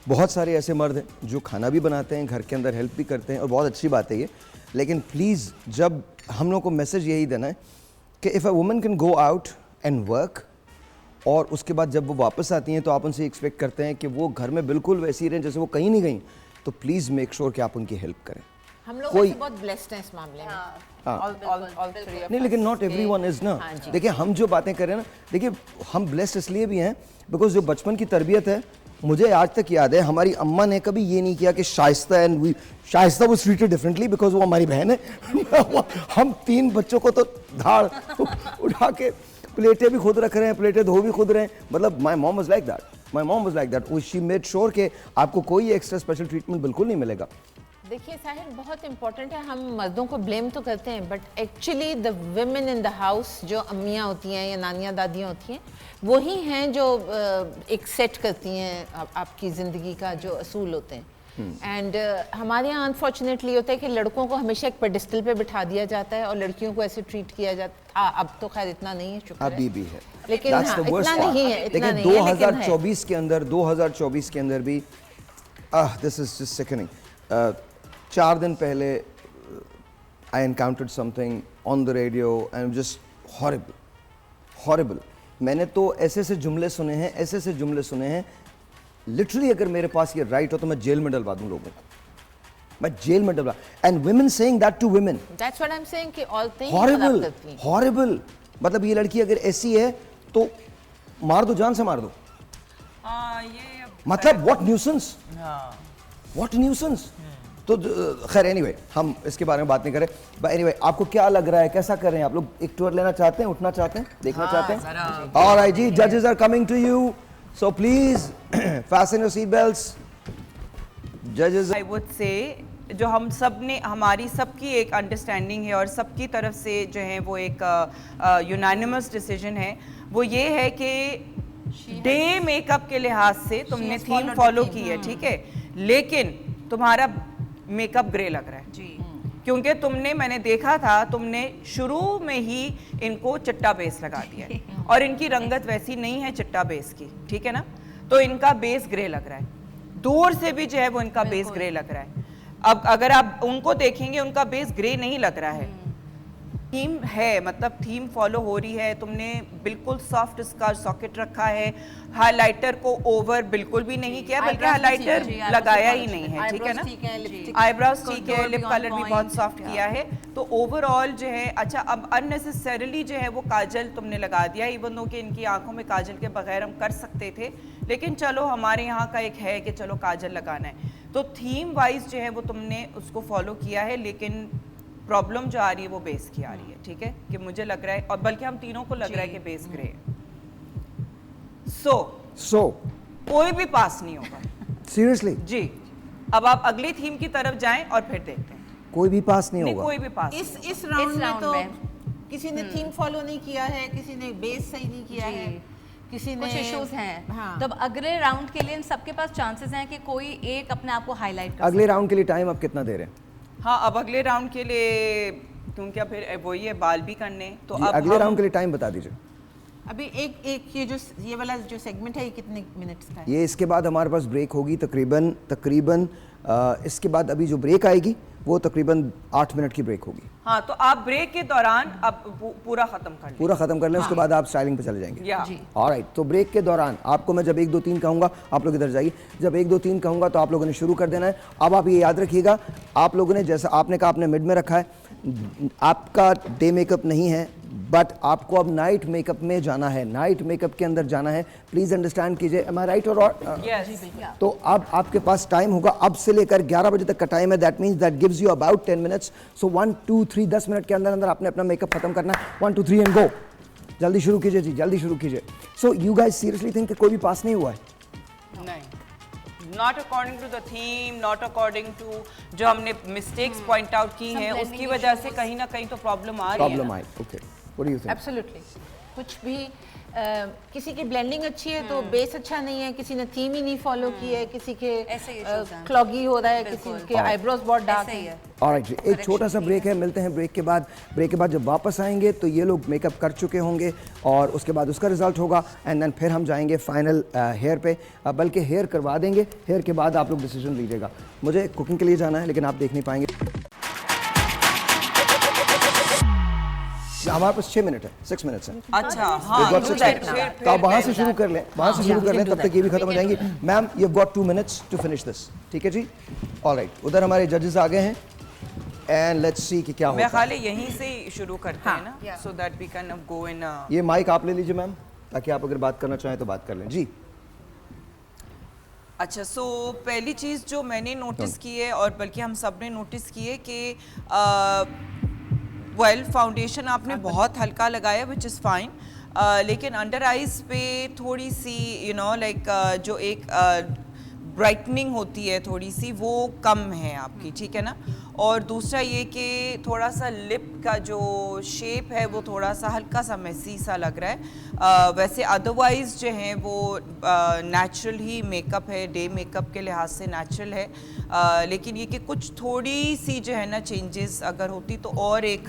बहुत सारे ऐसे मर्द हैं जो खाना भी बनाते हैं, घर के अंदर हेल्प भी करते हैं, और बहुत अच्छी बात है ये। लेकिन प्लीज़, जब हम लोग को मैसेज यही देना है कि if a woman can go out and work, और उसके बाद जब वो वापस आती हैं तो आप उनसे एक्सपेक्ट करते हैं कि वो घर में बिल्कुल वैसी रहें जैसे वो कहीं नहीं गई, तो प्लीज़ मेक श्योर कि आप उनकी हेल्प करें। हम लोग कोई बहुत ब्लेस्ड हैं इस मामले में। नहीं, लेकिन नॉट एवरीवन इज ना। देखिए, हम जो बातें कर रहे हैं ना, देखिए हम ब्लेस्ड इसलिए भी हैं बिकॉज जो बचपन की तरबियत है, मुझे आज तक याद है हमारी अम्मा ने कभी ये नहीं किया कि शाइस्ता वो ट्रीटेड डिफरेंटली बिकॉज वो हमारी बहन है। हम 3 बच्चों को तो धाड़ उठा के प्लेटें भी खुद रख रहे हैं, प्लेटें धो भी खुद रहे हैं। मतलब my mom was like that, she made sure कि आपको कोई एक्स्ट्रा स्पेशल ट्रीटमेंट बिल्कुल नहीं मिलेगा। देखिए साहिर, बहुत इंपॉर्टेंट है, हम मर्दों को ब्लेम तो करते हैं, but actually the women in the house, जो अम्मियाँ होती हैं या नानियाँ दादियाँ होती हैं, वही हैं जो एक सेट करती हैं आपकी ज़िंदगी का जो असूल होते हैं। एंड हमारे यहाँ अनफॉर्चुनेटली होता है कि लड़कों को हमेशा एक पेडिस्टल पे बिठा दिया जाता है और लड़कियों को ऐसे ट्रीट किया जाता है। अब तो खैर इतना नहीं है, शुक्र अभी भी है, लेकिन हाँ, इतना नहीं है, इतना लेकिन नहीं है, 2024 के अंदर 2024 के अंदर भी दिस इज जस्ट सिकनिंग। 4 दिन पहले I encountered something on the radio and just horrible. मैंने तो ऐसे ऐसे जुमले सुने हैं, ऐसे ऐसे जुमले सुने हैं, लिटरली अगर मेरे पास ये राइट हो तो मैं जेल में डलवा दूं लोगों को, मैं जेल में डलवा। And women saying that to women, that's what I am saying कि ऑल थिंग्स हॉरिबल। मतलब ये लड़की अगर ऐसी है तो मार दो, जान से मार दो। ये मतलब व्हाट न्यूसेंस, व्हाट न्यूसेंस। तो खैर एनीवे हम इसके बारे में बात नहीं करें। बट एनीवे आपको क्या लग रहा है, कैसा कर रहे हैं आप लोग? एक टूर लेना चाहते हैं, उठना चाहते हैं, देखना चाहते हैं? ऑलराइट जी, जजेस are coming to you, so please fasten your seat belts. Judges, I would say जो हम सब ने, हमारी सबकी एक अंडरस्टैंडिंग है और सबकी तरफ से जो है वो एक यूनानिमस डिसीजन है, वो ये है कि डे मेकअप के लिहाज से तुमने थीम फॉलो की है, ठीक है, लेकिन तुम्हारा मेकअप ग्रे लग रहा है जी, क्योंकि तुमने, मैंने देखा था, तुमने शुरू में ही इनको चिट्टा बेस लगा दिया है और इनकी रंगत वैसी नहीं है चिट्टा बेस की, ठीक है ना, तो इनका बेस ग्रे लग रहा है, दूर से भी जो है वो इनका बेस ग्रे लग रहा है। अब अगर आप उनको देखेंगे उनका बेस ग्रे नहीं लग रहा है, थीम है, मतलब थीम फॉलो हो रही है, तुमने बिल्कुल सॉफ्ट इसका सॉकेट रखा है, हाइलाइटर को ओवर बिल्कुल भी नहीं किया, बल्कि हाइलाइटर लगाया ही नहीं है, ठीक है ना, आईब्रोज ठीक है, लिप कलर भी बहुत सॉफ्ट किया है, तो ओवरऑल जो है अच्छा। अब अननेसेसरीली जो है वो काजल तुमने लगा दिया, इवन दो कि इनकी आंखों में काजल के बगैर हम कर सकते थे, लेकिन चलो हमारे यहाँ का एक है कि चलो काजल लगाना है, तो थीम वाइज जो है वो तुमने उसको फॉलो किया है, लेकिन प्रॉब्लम जो आ रही है वो बेस की आ रही है, ठीक है, कि मुझे लग रहा है, और बल्कि हम तीनों को लग रहा है कि बेस ग्रे है। सो कोई भी पास नहीं होगा, सीरियसली जी। अब आप अगली थीम की तरफ जाएं और फिर देखते हैं, कोई भी पास नहीं होगा, कोई भी पास। इस राउंड में तो किसी ने थीम फॉलो नहीं किया है, किसी ने बेस सही नहीं किया है, किसी ने कुछ इश्यूज हैं। हाँ। तो अब अगले राउंड के लिए इन सबके पास चांसेस हैं कि कोई एक अपने आप को हाईलाइट कर। अगले राउंड के लिए टाइम आप कितना दे रहे हैं? हाँ, अब अगले राउंड के लिए, क्योंकि अब फिर वही है बाल भी करने, तो अब अगले राउंड के लिए टाइम बता दीजिए। अभी एक ये वाला जो सेगमेंट है ये कितने मिनट्स का है? ये इसके बाद हमारे पास ब्रेक होगी तकरीबन इसके बाद अभी जो ब्रेक आएगी वो तकरीबन 8 मिनट की ब्रेक होगी। हाँ, तो आप ब्रेक के दौरान अब पूरा खत्म कर लें, उसके बाद आप स्टाइलिंग पे चले जाएंगे। ऑलराइट, तो ब्रेक के दौरान आपको मैं जब 1 2 3 कहूँगा आप लोग इधर जाइए, जब 1 2 3 कहूँगा तो आप लोगों ने शुरू कर देना है। अब आप ये याद रखिएगा, आप लोगों ने जैसा आपने कहा आपने मिड में रखा है, आपका डे मेकअप नहीं है, बट आपको अब नाइट मेकअप में जाना है, नाइट मेकअप के अंदर जाना है, प्लीज अंडरस्टैंड कीजिए। M I right? और तो अब आपके पास टाइम होगा, अब से लेकर 11 बजे तक का टाइम है, that means that gives you about 10 minutes. So 1 2 3 10 minute के अंदर अंदर आपने अपना मेकअप खत्म करना है। 1 2 3 एंड गो। जल्दी शुरू कीजिए जी, जल्दी शुरू कीजिए। So you guys seriously think कि कोई भी पास नहीं हुआ है? नहीं, not according to the theme, not according to जो हमने मिस्टेक्स पॉइंट आउट की हैं, उसकी वजह से कहीं ना कहीं तो प्रॉब्लम आ रही है। Okay, what do you think? Absolutely, कुछ भी किसी की ब्लेंडिंग अच्छी है तो बेस अच्छा नहीं है, किसी ने थीम ही नहीं फॉलो की है, किसी के क्लॉगी हो रहा है, किसी के आईब्रोज बहुत डार्क है। ऑलराइट जी, एक छोटा सा ब्रेक है, मिलते हैं ब्रेक के बाद जब वापस आएंगे तो ये लोग मेकअप कर चुके होंगे और उसके बाद उसका रिजल्ट होगा एंड देन फिर हम जाएंगे फाइनल हेयर पे, बल्कि हेयर करवा देंगे, हेयर के बाद आप लोग डिसीजन लीजिएगा। मुझे कुकिंग के लिए जाना है लेकिन आप देख नहीं पाएंगे, हमारे पास 6 मिनट है, 6 मिनट है। अच्छा, हाँ, तो आप वहाँ से शुरू कर लें, तब तक ये भी खत्म हो जाएंगी। Ma'am, you have got 2 minutes to finish this, ठीक है जी? ऑलराइट, उधर हमारे जजेस आ गए हैं एंड लेट्स सी कि क्या होता है। मैं खाली यहीं से शुरू करते हैं ना, so that we can go in. ये माइक आप ले लीजिए मैम, ताकि आप अगर बात करना चाहें तो बात कर लें जी। अच्छा, सो पहली चीज़ जो मैंने नोटिस की है, और बल्कि हम सब ने नोटिस की है कि वेल फाउंडेशन आपने बहुत हल्का लगाया, विच इज़ फाइन, लेकिन अंडर आइज पे थोड़ी सी जो एक ब्राइटनिंग होती है थोड़ी सी वो कम है आपकी, ठीक है ना। और दूसरा ये कि थोड़ा सा लिप का जो शेप है वो थोड़ा सा हल्का सा मैसी सा लग रहा है। वैसे अदरवाइज जो है वो नेचुरल ही मेकअप है, डे मेकअप के लिहाज से नेचुरल है। लेकिन ये कि कुछ थोड़ी सी जो है ना चेंजेस अगर होती तो और एक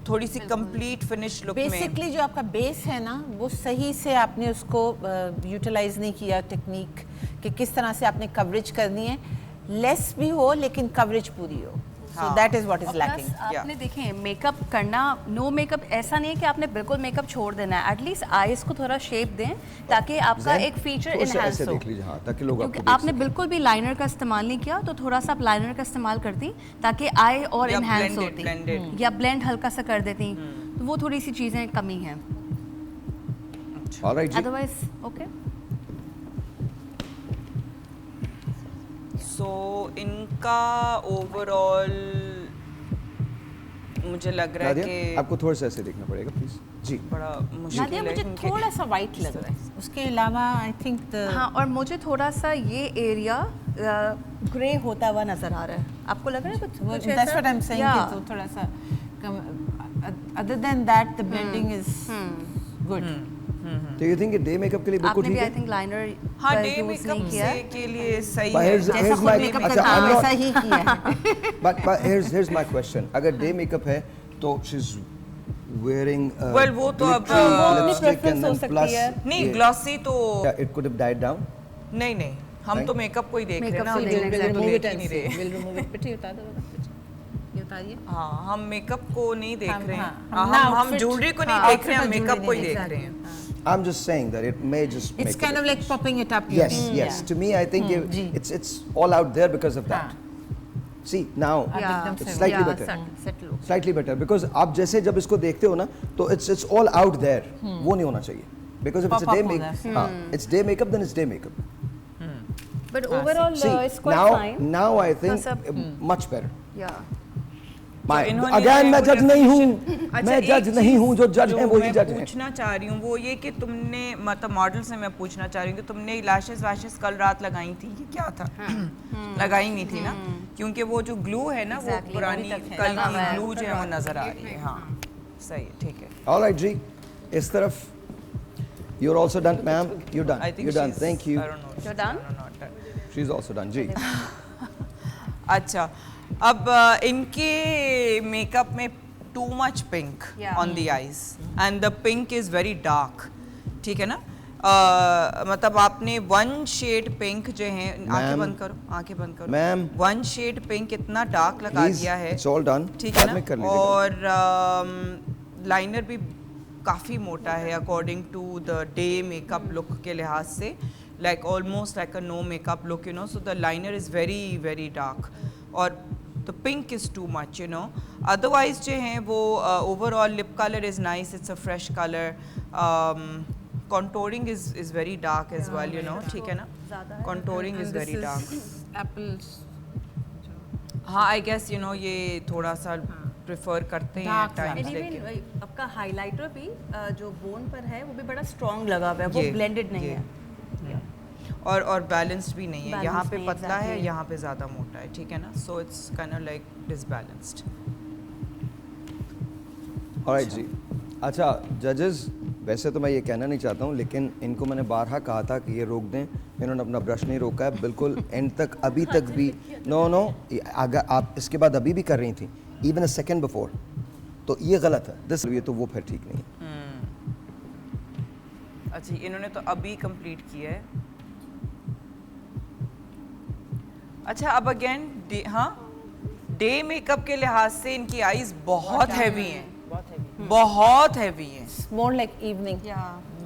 थोड़ी सी कंप्लीट फिनिश लुक में। बेसिकली जो आपका बेस है ना वो सही से आपने उसको यूटिलाइज नहीं किया, टेक्निक कि किस तरह से आपने कवरेज करनी है, लेस भी हो लेकिन कवरेज पूरी हो। So that is what is lacking. आपने देखें मेकअप करना, नो मेकअप ऐसा नहीं है कि आपने बिल्कुल मेकअप छोड़ देना है। एटलीस्ट आईज को थोड़ा शेप दें ताकि आपका एक फीचर इनहैंस हो। देख लीजिए, हाँ, ताकि लोग क्योंकि आपने बिल्कुल भी लाइनर का इस्तेमाल नहीं किया तो थोड़ा सा आप लाइनर का इस्तेमाल करती ताकि आई और इनहैंस होती, या ब्लेंड हल्का सा कर देती, तो वो थोड़ी सी चीज़ें कमी हैं। Otherwise okay. सो इनका ओवरऑल मुझे लग रहा है कि आपको थोड़ा सा ऐसे देखना पड़ेगा प्लीज जी। बड़ा मुश्किल है, मुझे थोड़ा सा वाइट लग रहा है, उसके अलावा आई थिंक हाँ, और मुझे थोड़ा सा ये एरिया ग्रे होता हुआ नजर आ रहा है। आपको लग रहा है कुछ that's what I am saying, तो थोड़ा सा other than that the blending is good. तो यू थिंक डे मेकअप के लिए बिल्कुल ठीक है? आई थिंक लाइनर हाँ, डे मेकअप के लिए सही है, जैसा खुद मेकअप करता है वैसा ही किया है। But here's my question. अगर डे मेकअप है तो she's wearing well वो तो अब lipstick and then plus नहीं ग्लॉसी तो it could have died down. नहीं हम तो मेकअप को ही देख रहे हैं ना, विल रिमूव इट। पिटी उतार दो, उतारिए। हाँ, हम मेकअप को नहीं देख रहे हैं, हम ज्वेलरी को नहीं देख रहे हैं, हम मेकअप को ही देख रहे हैं। I'm just saying that it may just it's kind of like popping it up. Yes. To me, I think it's all out there because of that. See now, it's slightly better. Slightly better because आप जैसे जब इसको देखते हो ना तो it's all out there. वो नहीं होना चाहिए because if it's a day makeup, it's day makeup then it's day makeup. But overall, it's quite fine. Now I think much better. Yeah. Again मैं जज नहीं हूँ, मैं जज नहीं हूँ, जो जज हैं वो ही जज हैं। पूछना चाह रही हूँ वो ये कि तुमने मतलब मॉडल से मैं पूछना चाह रही हूँ कि तुमने लैशेस कल रात लगाई थी, ये क्या था? लगाई नहीं थी ना, क्योंकि वो जो ग्लू है ना वो पुरानी कल की ग्लू जो है वो नजर आ रही है। हाँ सही है, ठीक है। ऑलराइट जी, इस तरफ you're also done ma'am, you're done, thank you, you're done, she's also done जी। अच्छा, अब इनके मेकअप में too much pink on the eyes and the pink is very dark, ठीक है ना। मतलब आपने वन शेड पिंक जो है, आंखें बंद करो मैम, वन शेड पिंक इतना डार्क लगा दिया है, it's all done, ठीक है ना। और लाइनर भी काफ़ी मोटा है according to the day makeup look के लिहाज से, like almost like a no makeup look, you know, so the liner is very dark और the pink is too much, you know. Otherwise जो है वो overall lip color is nice, it's a fresh color, contouring is very dark as well, you know, ठीक है ना, contouring is very dark. Apples, हाँ I guess you know ये थोड़ा सा प्रेफर करते हैं टाइम्स, लेकिन आपका हाइलाइटर भी जो बोन पर है वो भी बड़ा स्ट्रॉन्ग लगा हुआ है, वो ब्लेंडेड नहीं है और बैलेंस्ड भी नहीं है, यहाँ पे पतला है, यहाँ पे ज़्यादा मोटा है, ठीक है ना, so it's kind of like disbalanced. Alright जी। अच्छा जजेस, वैसे तो मैं ये कहना नहीं चाहता हूँ लेकिन इनको मैंने बारहा कहा था कि ये रोक दें, इन्होंने अपना ब्रश नहीं रोका है बिल्कुल एंड तक, अभी तक भी नो अगर आप इसके बाद अभी भी कर रही थी इवन अ सेकेंड बिफोर, तो ये गलत है, दिस ये तो वो फिर ठीक नहीं है। अच्छा इन्होंने तो अभी कंप्लीट किया है। अच्छा अब अगेन हाँ, डे मेकअप के लिहाज से इनकी आईज बहुत हैवी हैं, बहुत हैवी हैं, more like evening,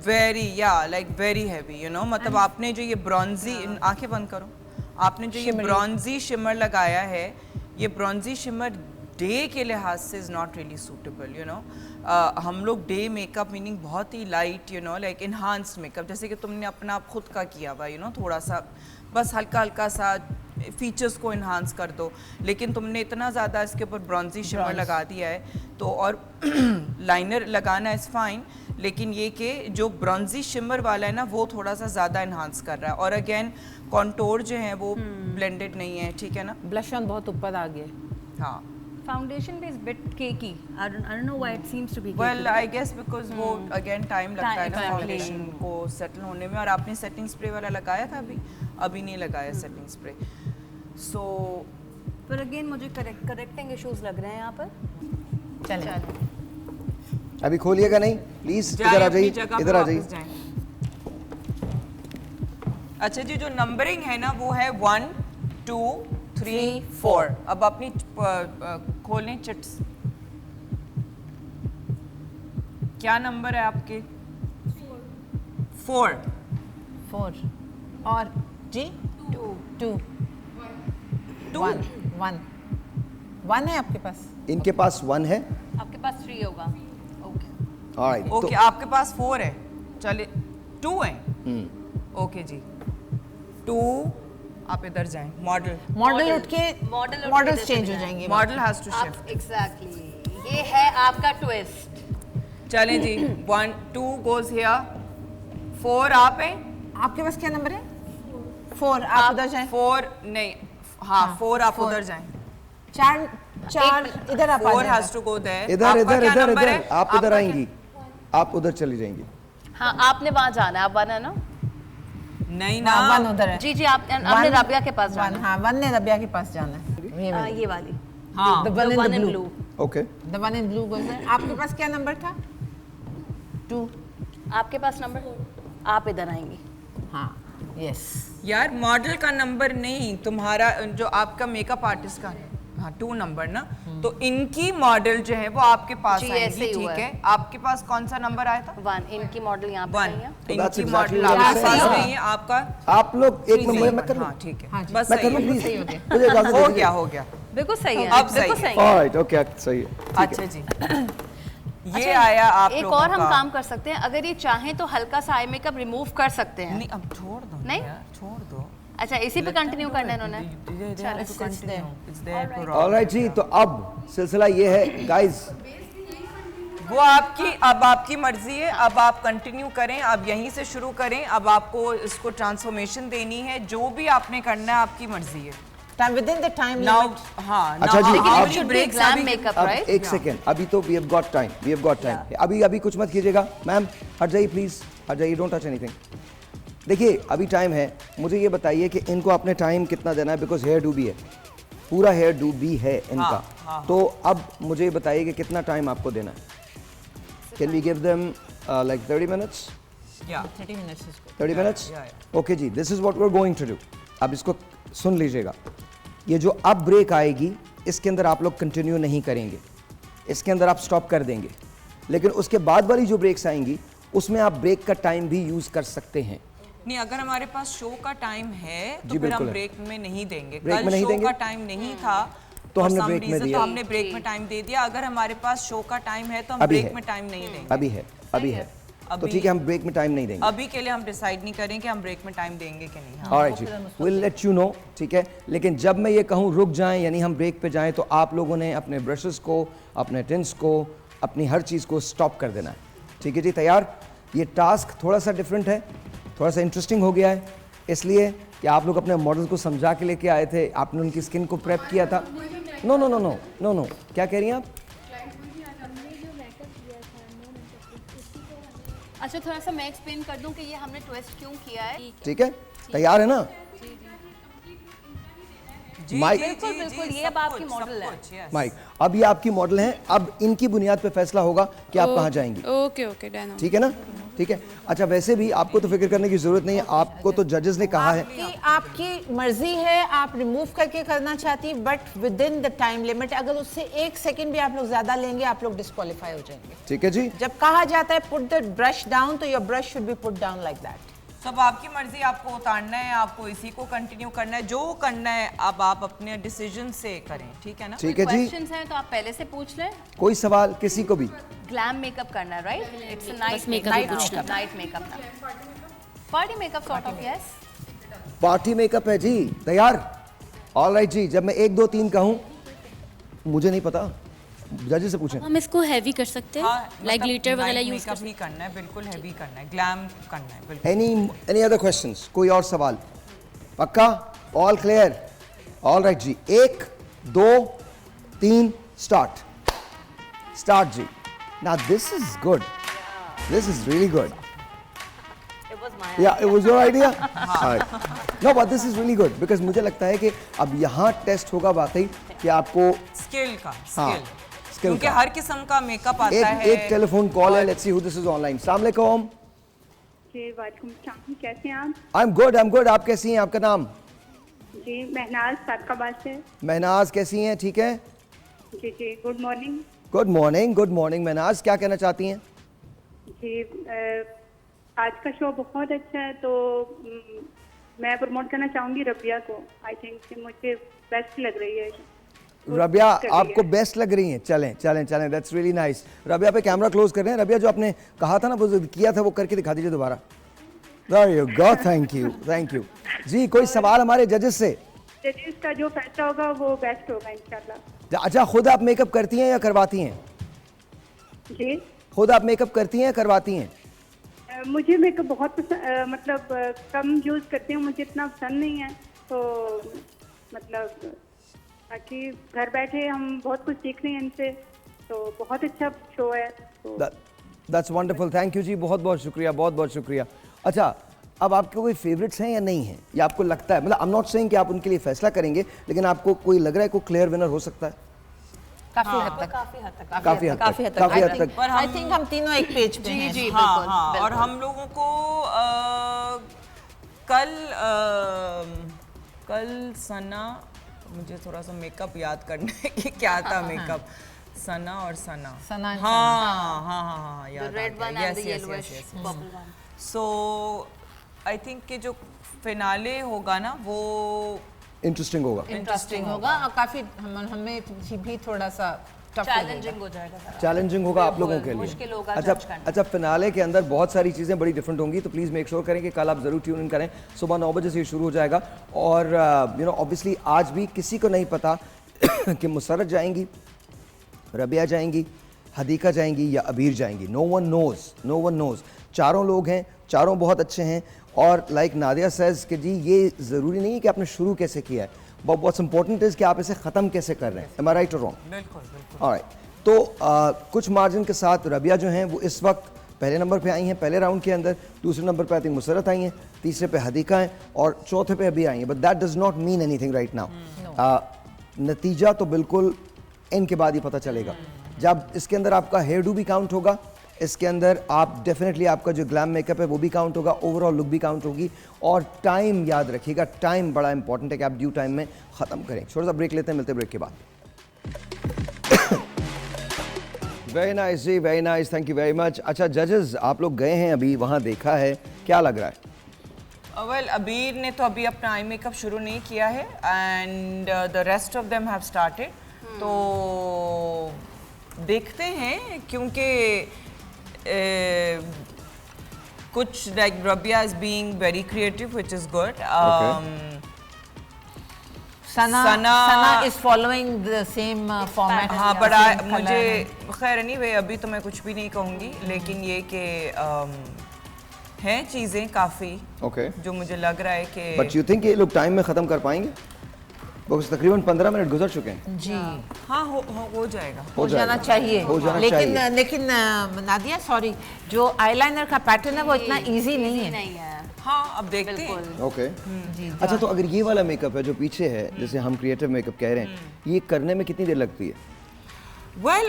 very heavy, you know. मतलब आपने जो ये ब्रॉन्जी, आंखें बंद करो, आपने जो ये ब्रॉन्जी शिमर लगाया है, ये ब्रॉन्जी शिमर डे के लिहाज से is not really suitable, you know. हम लोग डे मेकअप मीनिंग बहुत ही light, you know, like enhanced makeup, जैसे कि तुमने अपना खुद का किया हुआ, यू नो, थोड़ा सा बस हल्का सा फीचर्स को इन्हांस कर दो, लेकिन तुमने इतना ज़्यादा इसके ऊपर ब्रॉन्जी शिमर लगा दिया है तो, और लाइनर लगाना इज़ फाइन, लेकिन ये कि जो ब्रॉन्जी शिमर वाला है ना वो थोड़ा सा ज़्यादा इन्हांस कर रहा है, और अगेन कॉन्टोर जो है वो ब्लेंडेड नहीं है, ठीक है ना। ब्लश ऑन बहुत ऊपर आ गया। हाँ, फाउंडेशन भी is bit cakey, I don't know why it seems to be cakey. Well I guess because वो अगेन टाइम लगता है ना फाउंडेशन को सेटल होने में। और आपने सेटिंग स्प्रे वाला लगाया था अभी नहीं लगाया सेटिंग स्प्रे, सो पर अगेन मुझे करेक्टिंग इश्यूज लग रहे हैं यहाँ पर। चलें अभी खोलिएगा नहीं प्लीज, इधर आ जाइए, इधर आ जाइए। अच्छा जी, जो नंबरिंग है ना वो है 1 2 3 4। अब अपनी खोलें चिट्स, क्या नंबर है आपके? 4 और जी 2 1 है आपके पास? इनके पास 1 है, आपके पास 3 होगा। ओके ऑलराइट, ओके आपके पास 4 है, चलिए 2 है। ओके जी 2, आप इधर जाएं। मॉडल उठ के मॉडल्स चेंज हो जाएंगे। Model has to shift. Exactly, ये है आपका ट्विस्ट। चलें जी 1 2 गोज हियर। 4 आप हैं, आपके पास क्या नंबर है? 4 आप उधर जाएं। 4 नहीं, हाँ 4 आप उधर जाएं। 4 इधर आप 4 हैज टू गो देयर। इधर इधर इधर इधर आप इधर आएंगी, आप उधर चली जाएंगी। हाँ आपने वहाँ जाना है, आप 1 है ना? नहीं ना, 1 उधर है। जी जी आपने रबिया के पास जाना है। हाँ 1 ने रबिया के पास जाना है। ये वाली, हाँ the one in blue। Okay, the one in blue goes there। आपके पास क्या नंबर था? 2। आपके पास नंबर, आप इधर आएंगी। हाँ यस यार मॉडल का नंबर नहीं, तुम्हारा जो आपका मेकअप आर्टिस्ट का है, हाँ 2 नंबर ना, तो इनकी मॉडल जो है वो आपके पास आएगी, ठीक है। आपके पास कौन सा नंबर आया था? 1। इनकी मॉडल यहाँ पे नहीं है। इनकी मॉडल आपके पास नहीं है, आपका आप लोग एक नंबर में कर लो। हाँ ठीक है, बस मैं कर लूं प्लीज, मुझे इजाजत हो दीजिए। गया बिल्कुल सही है, अब सही है। ऑलराइट ओके सही है। अच्छा जी ये आया आप एक और हम काम कर सकते हैं, अगर ये चाहें तो हल्का सा आई मेकअप रिमूव कर सकते हैं। नहीं अब छोड़ दो, नहीं छोड़ दो। अच्छा इसी पे कंटिन्यू करना है इन्होंने। ऑलराइट जी, तो अब सिलसिला ये है गाइस, वो आपकी अब आपकी मर्जी है, अब आप कंटिन्यू करें, अब यहीं से शुरू करें। अब आपको इसको ट्रांसफॉर्मेशन देनी है, जो भी आपने करना है आपकी मर्जी है। Time within the time limit. हाँ अच्छा जी, मेकअप राइट। एक सेकेंड, अभी तो we have got time, we have got time. अभी कुछ मत कीजिएगा मैम, हट जाइए प्लीज, हट जाइए, डोंट टच एनीथिंग। देखिए अभी टाइम है, मुझे ये बताइए कि इनको आपने टाइम कितना देना है, बिकॉज हेयर डू भी है, पूरा हेयर डू भी है इनका। तो अब मुझे ये बताइए कि कितना टाइम आपको देना है। Can we give them like 30 minutes? 30 minutes okay जी, this is what we are going to do. अब इसको सुन लीजिएगा, ये जो अब ब्रेक आएगी इसके अंदर आप लोग कंटिन्यू नहीं करेंगे, इसके अंदर आप स्टॉप कर देंगे, लेकिन उसके बाद वाली जो ब्रेक्स आएंगी उसमें आप ब्रेक का टाइम भी यूज कर सकते हैं। नहीं, अगर हमारे पास शो का टाइम है तो फिर हम ब्रेक में नहीं देंगे। ब्रेक कल में नहीं शो देंगे? का टाइम नहीं था तो हमने ब्रेक में दिया, तो हमने ब्रेक में टाइम दे दिया। अगर हमारे पास शो का टाइम है तो हम ब्रेक में टाइम नहीं देंगे। अभी है तो ठीक है, हम ब्रेक में टाइम नहीं देंगे। अभी के लिए हम डिसाइड नहीं करें कि हम ब्रेक में टाइम देंगे कि नहीं। ऑलराइट जी, विल लेट यू नो, ठीक है। लेकिन जब मैं ये कहूँ रुक जाएं, यानी हम ब्रेक पे जाएं, तो आप लोगों ने अपने ब्रशेस को, अपने टिंट्स को, अपनी हर चीज़ को स्टॉप कर देना है, ठीक है जी। तैयार? ये टास्क थोड़ा सा डिफरेंट है, थोड़ा सा इंटरेस्टिंग हो गया है, इसलिए कि आप लोग अपने मॉडल को समझा के लेके आए थे, आपने उनकी स्किन को प्रेप किया था। No no no no no no, क्या कह रही हैं आप? अच्छा थोड़ा सा मैं एक्सप्लेन कर दूं कि ये हमने ट्विस्ट क्यों किया है। ठीक है, तैयार है ना? माइक, बिल्कुल ये अब आपकी मॉडल है। माइक, अब ये आपकी मॉडल है, अब इनकी बुनियाद पे फैसला होगा कि आप कहाँ जाएंगी। ओके ओके डन, ठीक है ना? ठीक है। अच्छा वैसे भी आपको तो फिक्र करने की जरूरत नहीं है, आपको तो जजेस ने कहा है, आपकी मर्जी है, आप रिमूव करके करना चाहती, but with in the time limit. अगर उससे 1 सेकंड भी आप लोग ज्यादा लेंगे आप लोग डिस्क्वालीफाई हो जाएंगे। ठीक है जी। जब कहा जाता है पुट द ब्रश डाउन, तो your brush should be put down like that. सब आपकी मर्जी, आपको उतारना है, आपको इसी को कंटिन्यू करना है, जो करना है अब आप अपने डिसीजन से करें, ठीक है ना? ठीक है जी। क्वेश्चंस हैं तो आप पहले से पूछ लें। कोई सवाल किसी को भी? ग्लैम मेकअप करना है right? It's a night makeup party makeup sort of. Yes party makeup है जी। तैयार? ऑलराइट जी, जब मैं 1 2 3 कहूँ, मुझे नहीं पता, जजेस से पूछें। हम इसको हैवी कर सकते हैं, लाइक ग्लिटर वगैरह यूज कर मेकअप ही करना है, बिल्कुल हैवी करना है, ग्लैम करना है, बिल्कुल। Any other questions? कोई और सवाल? पक्का? All clear? ऑलराइट जी, 1 2 3 स्टार्ट जी। Now this is good, this is really good. Yeah, it was your idea? Alright. No, but this is really good because मुझे लगता है कि अब यहाँ टेस्ट होगा वाकई कि आपको स्किल का, हाँ, स्किल, क्योंकि हर किस्म का मेकअप आता है। एक टेलीफोन कॉल है, let's see who this is online. अस्सलाम वालेकुम। जी वालेकुम सलाम, कैसे हैं आप? आई एम गुड, आप कैसी हैं? आपका नाम? जी महनाज सादकाबाद से। महनाज कैसी हैं? ठीक है जी जी, good morning. Good morning Mahnaz, क्या कहना चाहती हैं? जी आज का शो बहुत अच्छा है, तो मैं प्रमोट करना चाहूँगी रबिया को। आई थिंक कि मुझे बेस्ट लग रही है। रबिया आपको बेस्ट लग रही हैं? चलें, दैट्स रियली नाइस। रबिया पे कैमरा क्लोज कर रहे हैं। रबिया, जो आपने कहा था ना, वो किया था, वो करके दिखा दीजिए दोबारा। There you go, thank you जी। कोई सवाल हमारे जजेस से? जजेस का जो फैसला होगा वो बेस्ट होगा इंशाल्लाह। अच्छा, खुद आप मेकअप करती हैं या करवाती हैं? जी, खुद आप मेकअप करती हैं या करवाती हैं? मुझे मेकअप बहुत मतलब कम यूज करती हूँ, मुझे इतना पसंद नहीं है, तो मतलब ताकि घर बैठे हम बहुत कुछ सीख रहे हैं इनसे, तो बहुत अच्छा शो है। That's wonderful, थैंक यू जी, बहुत शुक्रिया। अच्छा, अब आपके कोई फेवरेट्स हैं या नहीं हैं, या आपको लगता है, मतलब आई एम नॉट सेइंग कि आप उनके लिए फैसला करेंगे, लेकिन आपको कोई लग रहा है कोई क्लियर विनर हो सकता है? काफी हद तक आई थिंक हम तीनों एक पेज पे हैं। जी, हाँ, और हम लोगों को कल सना, मुझे थोड़ा सा मेकअप याद करना है कि क्या था मेकअप। सना, हाँ, याद। सो आई थिंक कि जो फिनाले होगा ना, वो इंटरेस्टिंग होगा और काफी हमें भी थोड़ा सा चैलेंजिंग होगा आप लोगों के लिए। मुश्किल होगा। अच्छा, फिनाले के अंदर बहुत सारी चीज़ें बड़ी डिफरेंट होंगी, तो प्लीज़ मेक श्योर करें कि कल आप ज़रूर ट्यून इन करें। सुबह 9 बजे से शुरू हो जाएगा, और ऑब्वियसली आज भी किसी को नहीं पता कि मुसरत जाएंगी, रबिया जाएंगी, हदीका जाएंगी या अबीर जाएंगी। No one knows. चारों लोग हैं, चारों बहुत अच्छे हैं, और लाइक नादिया सेज कि जी ये ज़रूरी नहीं है कि आपने शुरू कैसे किया है, बट व्हाट्स इंपॉर्टेंट इज़ कि आप इसे ख़त्म कैसे कर रहे हैं। एम आई राइट और रॉन्ग? बिल्कुल। ऑलराइट, तो कुछ मार्जिन के साथ रबिया जो हैं वो इस वक्त पहले नंबर पे आई हैं पहले राउंड के अंदर, दूसरे नंबर पे आई थिंक मुसरत आई हैं, तीसरे पे हदीका हैं, और चौथे पे अभी आई हैं, but that does not mean anything right now. नतीजा तो बिल्कुल इनके बाद ही पता चलेगा, जब इसके अंदर आपका हेयर डू भी काउंट होगा, इसके अंदर आप डेफिनेटली आपका जो ग्लैम मेकअप है वो भी काउंट होगा, ओवरऑल लुक भी काउंट होगी, और टाइम याद रखिएगा, टाइम बड़ा इंपॉर्टेंट है कि आप ड्यू टाइम में ख़त्म करें। छोटा सा ब्रेक लेते हैं, मिलते हैं ब्रेक के बाद। वेरी नाइस जी, very nice, thank you very much. अच्छा जजेस, आप लोग गए हैं अभी, वहाँ देखा है, क्या लग रहा है? वेल, अबीर ने तो अभी अपना आई मेकअप शुरू नहीं किया है, and the rest of them have started, तो देखते हैं, क्योंकि कुछ like Rabia is being very creative which is good. Sana is following the same format. हाँ, बट मुझे खैर एनीवे अभी तो मैं कुछ भी नहीं कहूँगी, लेकिन ये कि हैं चीज़ें काफ़ी जो मुझे लग रहा है कि बट यू थिंक ये लोग टाइम में ख़त्म कर पाएंगे? बस तकरीबन 15 मिनट गुजर चुके हैं जी। हाँ, हो जाएगा, हो जाना चाहिए, लेकिन नादिया सॉरी, जो आईलाइनर का पैटर्न है वो इतना इजी नहीं है। हाँ, अब देखते हैं। ओके, अच्छा, तो अगर ये वाला मेकअप है जो पीछे है, जैसे हम क्रिएटिव मेकअप कह रहे हैं, ये करने में कितनी देर लगती है? वेल,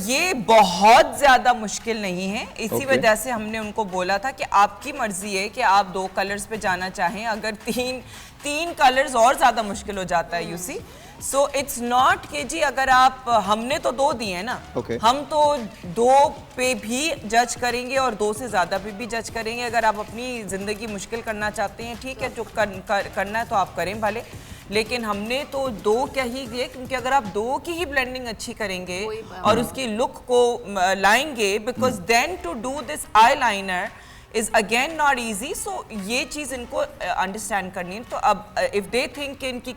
ये बहुत ज़्यादा मुश्किल नहीं है, इसी वजह से हमने उनको बोला था कि आपकी मर्जी है कि आप 2 कलर्स पे जाना चाहें, अगर तीन कलर्स और ज़्यादा मुश्किल हो जाता है, you see. So it's not कि जी अगर आप, हमने तो 2 दिए हैं ना, हम तो 2 पे भी जज करेंगे और 2 से ज़्यादा पे भी जज करेंगे। अगर आप अपनी ज़िंदगी मुश्किल करना चाहते हैं, ठीक है, जो करना है तो आप करें भले, लेकिन हमने तो 2 क्या ही दिए, क्योंकि अगर आप 2 की ही ब्लेंडिंग अच्छी करेंगे और उसकी लुक को लाएंगे, because then to do this eyeliner is again not easy. So ये चीज़ इनको understand करनी है. तो अब if they think कि इनकी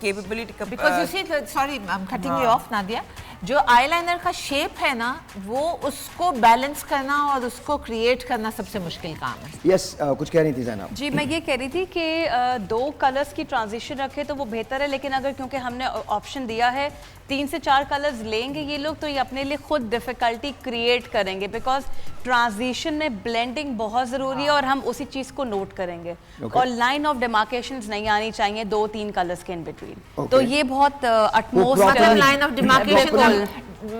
capability because you see, sorry I'm cutting you off Nadia, जो आईलाइनर का शेप है ना वो उसको बैलेंस करना और उसको क्रिएट करना सबसे मुश्किल काम है. यस कुछ कह रही थी ज़ैनब. जी मैं ये कह रही थी कि 2 कलर्स की ट्रांजिशन रखे तो वो बेहतर है, लेकिन अगर क्योंकि हमने ऑप्शन दिया है 3 से 4 कलर्स लेंगे ये लोग तो ये अपने लिए खुद डिफिकल्टी क्रिएट करेंगे, बिकॉज ट्रांजिशन में ब्लेंडिंग बहुत ज़रूरी है और हम उसी चीज़ को नोट करेंगे. और लाइन ऑफ डिमार्केशंस नहीं आनी चाहिए 2-3 कलर्स के इन बिटवीन. तो ये बहुत अटमोस्ट लाइन ऑफ डिमार्केशन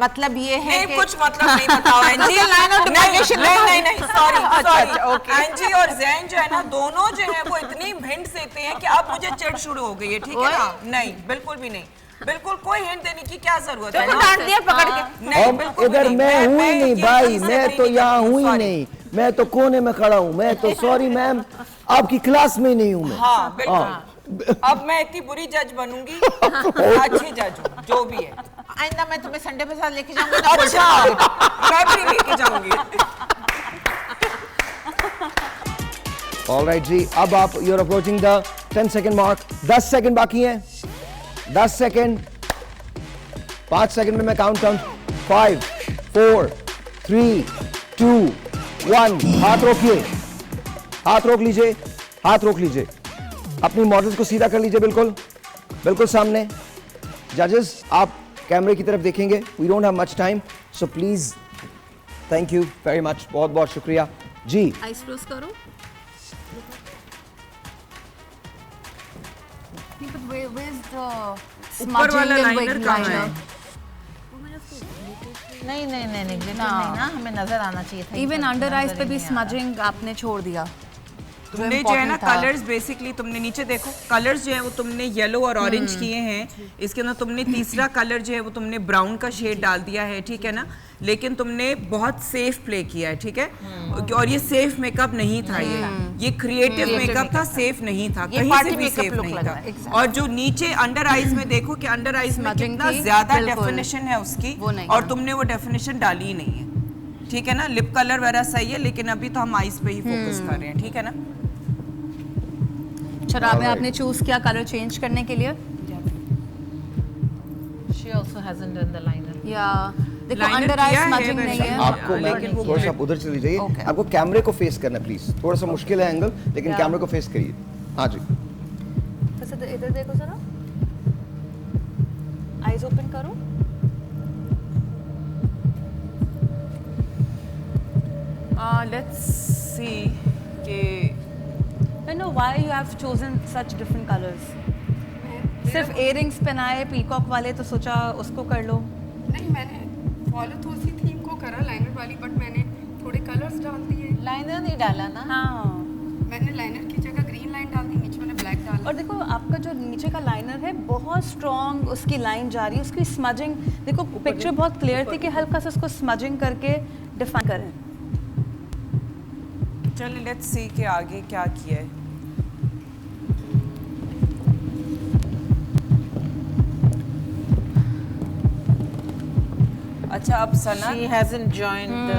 मतलब ये है कि कुछ मतलब नहीं बताओ एंजी. नहीं सॉरी एंजी और जैन जो है ना दोनों जो है वो इतनी हिंट्स देते हैं कि अब मुझे चिढ़ शुरू हो गई है. ठीक है ना? नहीं बिल्कुल भी नहीं, बिल्कुल कोई हिंट देने की क्या जरूरत है. डांट दिया पकड़ के. नहीं बिल्कुल इधर मैं हूँ ही नहीं भाई, मैं तो यहाँ हूँ ही नहीं, मैं तो कोने में खड़ा हूँ. मैं तो सॉरी मैम आपकी क्लास में नहीं हूँ मैं. हाँ बिल्कुल. अब मैं इतनी बुरी जज बनूंगी, अच्छी जज हूँ जो भी है. आइंदा मैं तुम्हें संडे पे साथ लेके जाऊंगी. अच्छा मैं भी लेके जाऊंगी. ऑलराइट जी, अब आप you are approaching the 10 second mark. 10 second बाकी हैं. 10 सेकंड. 5 सेकंड में मैं काउंट डाउन 5 4 3 2 1. हाथ रोकिए, हाथ रोक लीजिए, हाथ रोक लीजिए. अपनी मॉडल्स को सीधा कर लीजिए, बिल्कुल बिल्कुल सामने. जजेस आप कैमरे की तरफ देखेंगे. We don't have much time so please. Thank you very much, बहुत बहुत शुक्रिया जी. आइस क्लोज करो. ऊपर वाला लाइनर कहाँ है? नहीं ना हमें नजर आना चाहिए था. इवन अंडर आइज पे भी स्मजिंग आपने छोड़ दिया. तुमने जो है ना कलर्स बेसिकली तुमने नीचे देखो कलर्स जो है वो तुमने येलो और ऑरेंज किए हैं. इसके अंदर तुमने तीसरा कलर जो है वो तुमने ब्राउन का शेड डाल दिया है. ठीक है ना? लेकिन तुमने बहुत सेफ प्ले किया है. ठीक है? और ये सेफ मेकअप नहीं था, ये क्रिएटिव मेकअप था, सेफ नहीं था, कहीं से भी सेफ नहीं था. और जो नीचे अंडर आइज में देखो कि अंडर आइज में कितना ज्यादा डेफिनेशन है उसकी, और तुमने वो डेफिनेशन डाली ही नहीं है. ठीक है ना? लिप कलर वगैरह सही है लेकिन अभी तो हम आइज पे ही फोकस कर रहे हैं. ठीक है ना? शराबे आपने चूज किया कलर चेंज करने के लिए. She also hasn't done the liner. Yeah. देखो अंडर आई स्मजिंग नहीं है. आपको मैं थोड़ा सा उधर चली जाइए. आपको कैमरे को फेस करना प्लीज. थोड़ा सा मुश्किल है एंगल लेकिन कैमरे को फेस करिए. हाँ जी. बस इधर देखो जरा. आईज ओपन करो. Let's see कि I know why you have chosen such different colors. सिर्फ इयरिंग्स पहनाए पीकॉक वाले तो सोचा उसको कर लो. नहीं मैंने फॉलो तो उसी थीम को करा लाइनर वाली, बट मैंने थोड़े कलर्स डाल दिए. लाइनर नहीं डाला ना. हाँ मैंने लाइनर की जगह ग्रीन लाइन डाल दी, नीचे मैंने ब्लैक डाला. और देखो आपका जो नीचे का लाइनर है बहुत स्ट्रॉन्ग उसकी लाइन जा रही है. उसकी स्मजिंग देखो पिक्चर बहुत क्लियर थी कि हल्का सा उसको स्मजिंग करके डिफाइन करें. चलिए लेट्स सी कि आगे क्या किया है. अच्छा अब सना She hasn't joined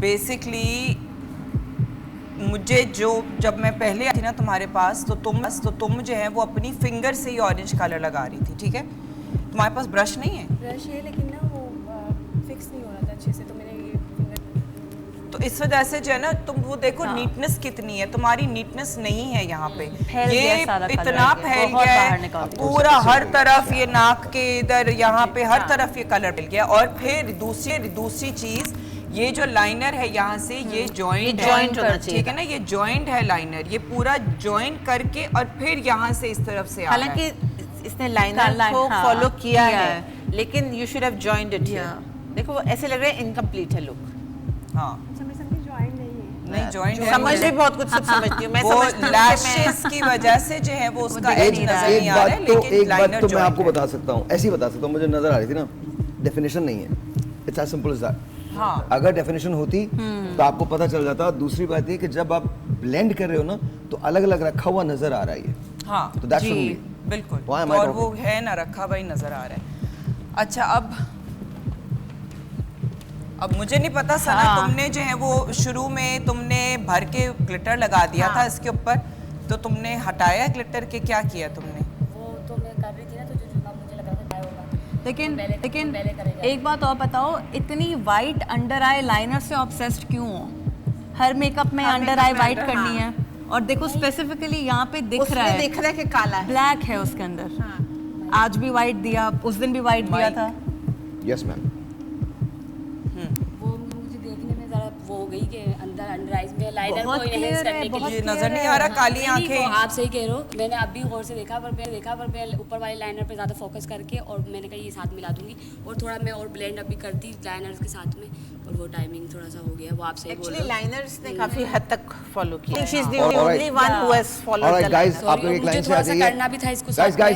बेसिकली मुझे जब मैं पहले आई थी ना तुम्हारे पास तो तुम जो है वो अपनी फिंगर से ही ऑरेंज कलर लगा रही थी. ठीक है? तुम्हारे पास ब्रश नहीं है? ब्रश है लेकिन ना वो फिक्स नहीं हो रहा था अच्छे से, तो मैंने ये फिंगर. तो इस वजह से जो है ना तुम वो देखो नीटनेस कितनी है. तुम्हारी नीटनेस नहीं है यहाँ पे. ये इतना फैल गया है पूरा हर तरफ. ये नाक के इधर यहाँ पे हर तरफ ये कलर फैल गया. और फिर दूसरी चीज ये जो लाइनर है यहाँ से ये जॉइंट है. ठीक है ना? ये जॉइंट है लाइनर. ये पूरा जॉइंट करके और फिर यहाँ से इस तरफ से हालांकि इसने लाइनर को फॉलो किया है लेकिन you should have joined it here. देखो ऐसे लग रहा है इनकम्प्लीट है लुक. हाँ नहीं जॉइंट है. समझ भी बहुत कुछ समझती हूँ मैं. वो लैशेस की वजह से जो है वो उसका एज नजर नहीं आ रहा है. एक बात तो मैं आपको बता सकता हूँ, ऐसी बता सकता हूँ, मुझे नजर आ रही थी ना. डेफिनेशन नहीं है. It's as simple as that. हाँ. अगर डेफिनेशन होती तो आपको पता चल जाता. दूसरी बात ये कि जब आप ब्लेंड कर रहे हो ना तो अलग अलग रखा हुआ नजर आ रहा है. हाँ तो दैट्स जी बिल्कुल. और वो है ना रखा हुआ ही नजर आ रहा है. अच्छा अब मुझे नहीं पता सना, तुमने जो है वो शुरू में तुमने भर के ग्लिटर लगा दिया था इसके ऊपर, तो तुमने हटाया ग्लिटर के, क्या किया तुमने? वो तो मैं कर रही थी ना, तो जो मुझे लगा था क्या होगा। लेकिन एक बात और बताओ, इतनी वाइट अंडर आई लाइनर से ऑब्सेस्ड क्यों हो? हर मेकअप में अंडर आई वाइट करनी है, और देखो स्पेसिफिकली यहाँ पे दिख रहा है कि काला है, ब्लैक है उसके अंदर। आज भी वाइट दिया, उस दिन भी वाइट दिया था। Yes ma'am. वो मुझे देखने में जरा वो हो गई कि अंदर अंडर आईज में लाइनर को इनहेंस करने के लिए नजर नहीं आ रहा, काली आंखें। आप सही कह रहे हो, मैंने अब भी गौर से देखा, पर मैं ऊपर वाले लाइनर पे ज़्यादा फोकस करके, और मैंने कहा ये साथ मिला दूंगी, और थोड़ा मैं और ब्लेंड अभी करती लाइनर्स के साथ में, और वो टाइमिंग थोड़ा सा हो गया। वो आप सही बोल रहे हो, लाइनर्स ने काफी हद तक फॉलो किया। She is the only one who has followed. Alright guys, आप लोग एक लाइन से आ जाइए। करना भी था इसको।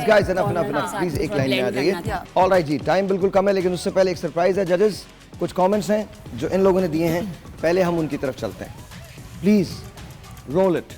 गाइस एनफ प्लीज एक लाइन में आ जाइए। ऑलराइट जी, टाइम बिल्कुल कम है, लेकिन उससे पहले एक सरप्राइज है। जजेस, कुछ कमेंट्स हैं जो इन लोगों ने दिए हैं, पहले हम उनकी तरफ चलते हैं। Please roll it.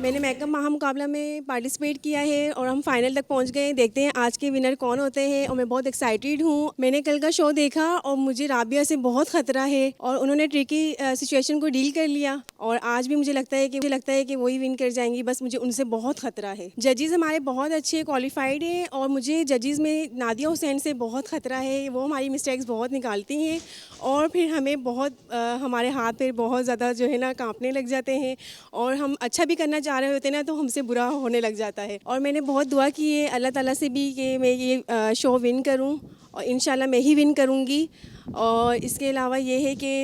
मैंने मेकअप महामुकाबला में पार्टिसिपेट किया है और हम फाइनल तक पहुंच गए हैं। देखते हैं आज के विनर कौन होते हैं, और मैं बहुत एक्साइटेड हूं। मैंने कल का शो देखा और मुझे राबिया से बहुत खतरा है, और उन्होंने ट्रिकी सिचुएशन को डील कर लिया, और आज भी मुझे लगता है कि वही विन कर जाएंगी। बस मुझे उनसे बहुत खतरा है। जजेस हमारे बहुत अच्छे क्वालिफाइड हैं, और मुझे जजेस में नादिया हुसैन से बहुत खतरा है। वो हमारी मिस्टेक्स बहुत निकालती हैं, और फिर हमें बहुत हमारे हाथ पैर बहुत ज़्यादा जो है ना काँपने लग जाते हैं, और हम अच्छा भी करना चाह रहे होते ना तो हमसे बुरा होने लग जाता है। और मैंने बहुत दुआ की है अल्लाह ताला से भी कि मैं ये शो विन करूं, और इंशाल्लाह मैं ही विन करूंगी। और इसके अलावा ये है कि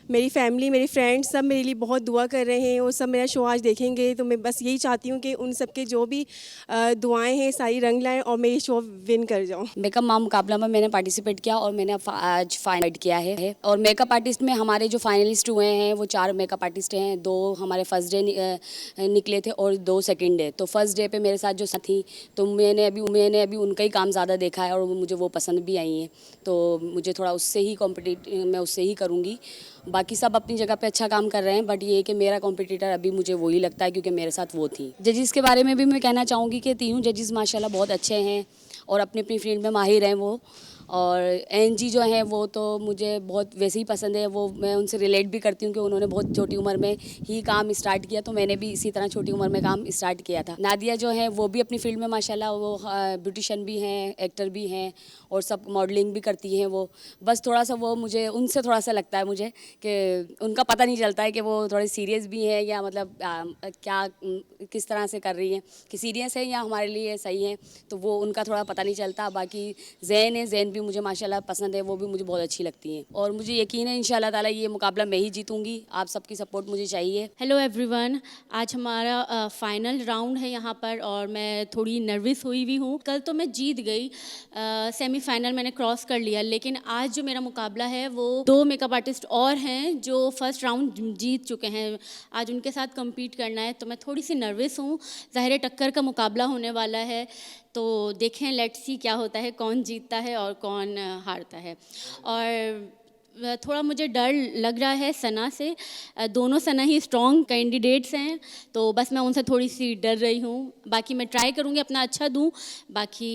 मेरी फैमिली, मेरे फ्रेंड्स सब मेरे लिए बहुत दुआ कर रहे हैं, और सब मेरा शो आज देखेंगे। तो मैं बस यही चाहती हूँ कि उन सब के जो भी दुआएं हैं सारी रंग लाएं, और मैं ये शो विन कर जाऊँ। मेकअप महामुकाबला में मैंने पार्टिसिपेट किया, और मैंने आज फाइनल किया है। और मेकअप आर्टिस्ट में हमारे जो फाइनलिस्ट हुए हैं वो 4 मेकअप आर्टिस्ट हैं। 2 हमारे फर्स्ट डे निकले थे और 2 सेकेंड डे। तो फर्स्ट डे पे मेरे साथ जो थी, तो मैंने अभी उनका ही काम ज़्यादा देखा है, और मुझे वो पसंद भी आई हैं। तो मुझे थोड़ा उससे ही मैं उससे ही करूँगी। बाकी सब अपनी जगह पे अच्छा काम कर रहे हैं, बट ये है कि मेरा कॉम्पिटिटर अभी मुझे वही लगता है, क्योंकि मेरे साथ वो थी। जजेस के बारे में भी मैं कहना चाहूँगी कि तीनों जजेस माशाल्लाह बहुत अच्छे हैं, और अपनी अपनी फील्ड में माहिर हैं वो। और एनजी जो है वो तो मुझे बहुत वैसे ही पसंद है। वो मैं उनसे रिलेट भी करती हूँ कि उन्होंने बहुत छोटी उम्र में ही काम स्टार्ट किया, तो मैंने भी इसी तरह छोटी उम्र में काम स्टार्ट किया था। नादिया जो है वो भी अपनी फील्ड में माशाल्लाह वो ब्यूटिशियन भी हैं, एक्टर भी हैं, और सब मॉडलिंग भी करती हैं वो। बस थोड़ा सा वो मुझे उनसे थोड़ा सा लगता है मुझे कि उनका पता नहीं चलता है कि वो थोड़े सीरियस भी हैं, या मतलब क्या किस तरह से कर रही हैं, कि सीरियस है या हमारे लिए सही है, तो वो उनका थोड़ा पता नहीं चलता। बाकी जैन है, जैन भी मुझे माशाल्लाह पसंद है, वो भी मुझे बहुत अच्छी लगती हैं, और मुझे यकीन है इंशाल्लाह ताला ये मुकाबला मैं ही जीतूंगी। आप सबकी सपोर्ट मुझे चाहिए। हेलो एवरीवन, आज हमारा फाइनल राउंड है यहाँ पर, और मैं थोड़ी नर्वस हुई भी हूँ। कल तो मैं जीत गई, सेमीफाइनल मैंने क्रॉस कर लिया, लेकिन आज जो मेरा मुकाबला है वो 2 मेकअप आर्टिस्ट और हैं जो फर्स्ट राउंड जीत चुके हैं। आज उनके साथ कम्पीट करना है, तो मैं थोड़ी सी नर्वस हूँ। ज़ाहिर टक्कर का मुकाबला होने वाला है, तो देखें लेट्स सी क्या होता है, कौन जीतता है और कौन हारता है। और थोड़ा मुझे डर लग रहा है सना से। दोनों सना ही स्ट्रॉन्ग कैंडिडेट्स हैं, तो बस मैं उनसे थोड़ी सी डर रही हूँ। बाकी मैं ट्राई करूँगी अपना अच्छा दूँ, बाकी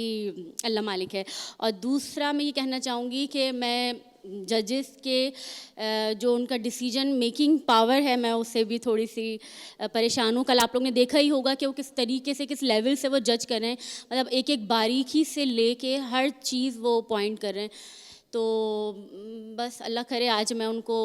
अल्लाह मालिक है। और दूसरा मैं ये कहना चाहूँगी कि मैं जजेस के जो उनका डिसीजन मेकिंग पावर है, मैं उससे भी थोड़ी सी परेशान हूँ। कल आप लोग ने देखा ही होगा कि वो किस तरीके से, किस लेवल से वो जज कर रहे हैं, मतलब एक एक बारीकी से लेके हर चीज़ वो पॉइंट कर रहे हैं। तो बस अल्लाह करे आज मैं उनको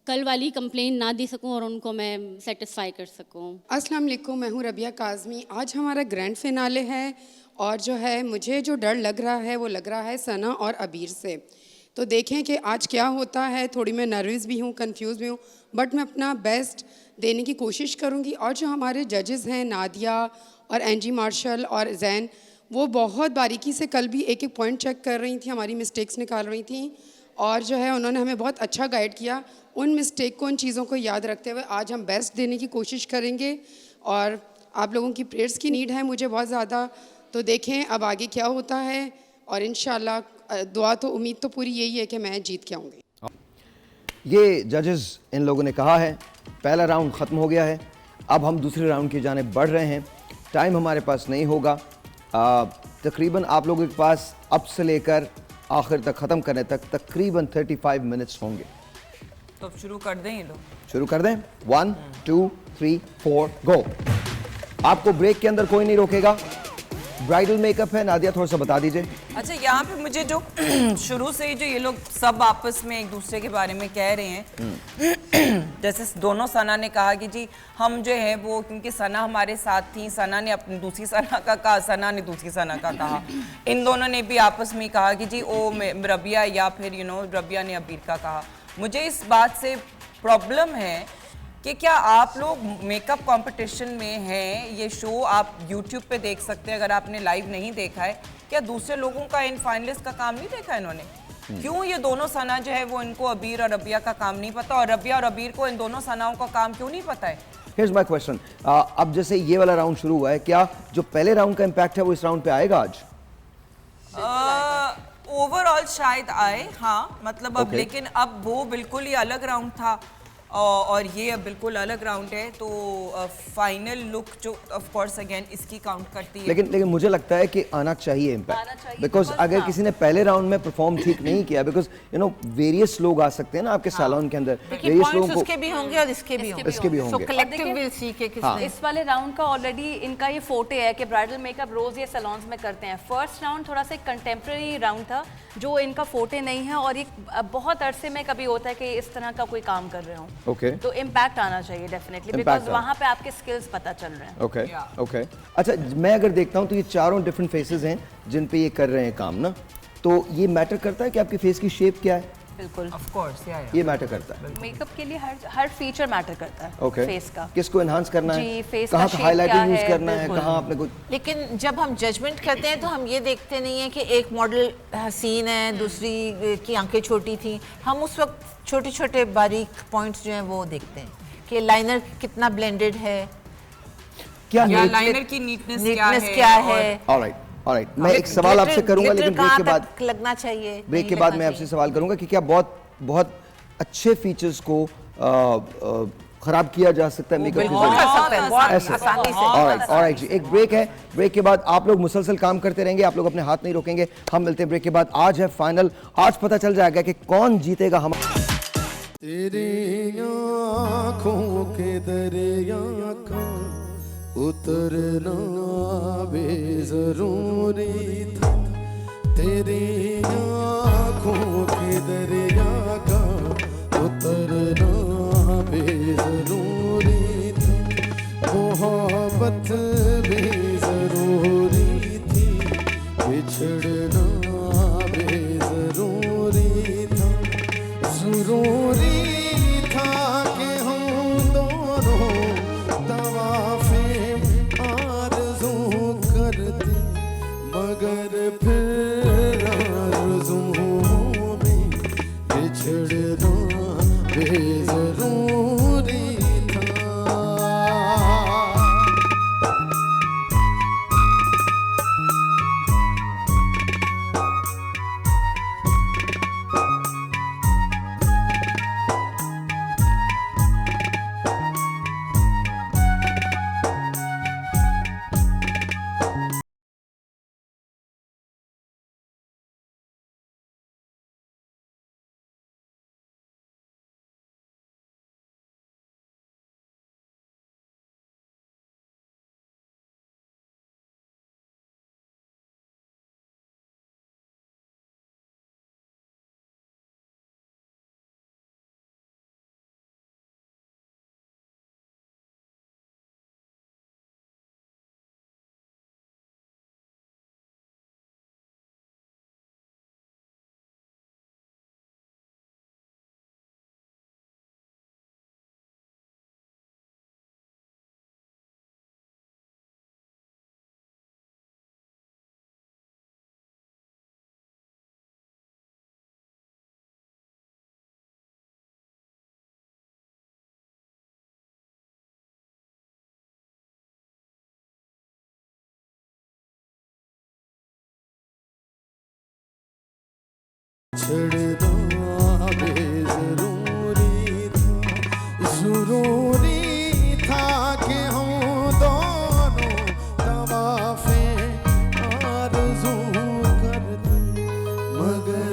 कल वाली कंप्लेन ना दे सकूं और उनको मैं सेटिस्फाई कर सकूं। अस्सलाम वालेकुम, मैं हूँ रबिया काज़मी। आज हमारा ग्रैंड फिनाले है, और जो है मुझे जो डर लग रहा है वो लग रहा है सना और अबीर से। तो देखें कि आज क्या होता है। थोड़ी मैं नर्वस भी हूँ, कंफ्यूज भी हूँ, बट मैं अपना बेस्ट देने की कोशिश करूँगी। और जो हमारे जजेस हैं नादिया और एनजी मार्शल और जैन, वो बहुत बारीकी से कल भी एक एक पॉइंट चेक कर रही थी, हमारी मिस्टेक्स निकाल रही थी, और जो है उन्होंने हमें बहुत अच्छा गाइड किया। उन मिस्टेक को, उन चीज़ों को याद रखते हुए आज हम बेस्ट देने की कोशिश करेंगे, और आप लोगों की प्रेयर्स की नीड है मुझे बहुत ज़्यादा। तो देखें अब आगे क्या होता है, और इंशाल्लाह दुआ तो उम्मीद तो पूरी यही है कि मैं जीत के आऊँगी। ये जजेस इन लोगों ने कहा है। पहला राउंड ख़त्म हो गया है, अब हम दूसरे राउंड की जानिब बढ़ रहे हैं। टाइम हमारे पास नहीं होगा, तकरीबन आप लोगों के पास अब से लेकर आखिर तक ख़त्म करने तक तकरीबन 35 मिनट्स होंगे। तो अब शुरू कर दें ये लोग? शुरू कर दें। 1 2 3 4 गो। आपको ब्रेक के अंदर कोई नहीं रोकेगा। ब्राइडल मेकअप है, नादिया थोड़ा सा बता दीजिए। अच्छा, यहाँ पे मुझे जो शुरू से ही जो ये लोग सब आपस में एक दूसरे के बारे में कह रहे हैं, जैसे दोनों सना ने कहा कि जी हम जो है वो, क्योंकि सना हमारे साथ थी, सना ने अपनी दूसरी सना का कहा, सना ने दूसरी सना का कहा, इन दोनों ने भी आपस में कहा कि जी ओ रबिया या फिर रबिया ने अबीर का कहा। मुझे इस बात से प्रॉब्लम है कि क्या आप लोग मेकअप कंपटीशन में हैं, ये शो आप YouTube पे देख सकते हैं अगर आपने लाइव नहीं देखा है। क्या दूसरे लोगों का इन फाइनलिस्ट का काम नहीं देखा इन्होंने? क्यों ये दोनों सना जो है वो इनको अबीर और रबिया का काम नहीं पता, और रबिया और अबीर को इन दोनों सनाओं का काम क्यों नहीं पता है? Here's my question. अब जैसे ये वाला राउंड शुरू हुआ है, क्या जो पहले राउंड का इम्पैक्ट है वो इस राउंड पे आएगा आज? ओवरऑल शायद आए, हाँ, मतलब अब लेकिन अब वो बिल्कुल ही अलग राउंड था और ये अब बिल्कुल अलग राउंड है, तो फाइनल लुक जो ऑफ कोर्स अगेन इसकी काउंट करती है। लेकिन मुझे लगता है कि आना चाहिए इम्पैक्ट, बिकॉज अगर किसी ने पहले राउंड में परफॉर्म ठीक नहीं किया, बिकॉज वेरियस लोग आ सकते हैं ना आपके सैलून के अंदर, वेरियस लोगों को उसके भी होंगे और इसके भी होंगे, सो कलेक्टिव विल सी के किसने। इस वाले राउंड का ऑलरेडी इनका ये फोटे है कि ब्राइडल मेकअप रोज ये सैलून्स में करते हैं। फर्स्ट राउंड थोड़ा सा कंटेम्प्रेरी राउंड था जो इनका फोटे नहीं है, और ये बहुत अरसे में कभी होता है कि इस तरह का कोई काम कर रहे हो। Okay. तो इम्पैक्ट आना चाहिए डेफिनेटली, बिकॉज वहाँ पे आपके स्किल्स पता चल रहे हैं। ओके। अच्छा, मैं अगर देखता हूँ तो ये चारों डिफरेंट फेसेस हैं जिन पे ये कर रहे हैं काम ना, तो ये मैटर करता है कि आपकी फेस की शेप क्या है? बिल्कुल, ऑफ कोर्स, ये मैटर करता है। मेकअप के लिए हर फीचर मैटर करता है। फेस का किसको एनहांस करना है, जी, फेस कहाँ का हाइलाइटिंग यूज करना है, कहाँ आपने कुछ। लेकिन जब हम जजमेंट करते हैं तो हम ये देखते नहीं है कि एक मॉडल हसीन है, दूसरी की आंखें छोटी थी। हम उस वक्त छोटे छोटे बारीक पॉइंट्स जो हैं वो देखते हैं कि लाइनर कितना ब्लेंडेड है, क्या लाइनर की नीटनेस क्या है। ऑलराइट, मैं एक सवाल आपसे करूंगा, लेकिन ब्रेक के बाद लगना चाहिए। ब्रेक के बाद मैं आपसे सवाल करूंगा कि क्या बहुत अच्छे फीचर्स को खराब किया जा सकता है मेकअप के जरिए? ऑलराइट जी, एक ब्रेक है। ब्रेक के बाद आप लोग मुसलसल काम करते रहेंगे, आप लोग अपने हाथ नहीं रोकेंगे। हम मिलते हैं ब्रेक के बाद। आज है फाइनल, आज पता चल जाएगा कि कौन जीतेगा। हम तेरी आँखों के दरिया का उतरना बेजरूरी था, तेरी आँखों के दरिया का उतरना बेजरूरी था, मोहब्बत भी जरूरी थी, बिछड़ना बेजरूरी था, जरूरी था कि हम दोनों तवाफ़े आरज़ू करते, मगर फिर आरज़ुओं में बिछड़ना बेज़रूरी था। छड़ना बेजरूरी था, जरूरी था कि हम दोनों तवाफ़े आरज़ू करते, मगर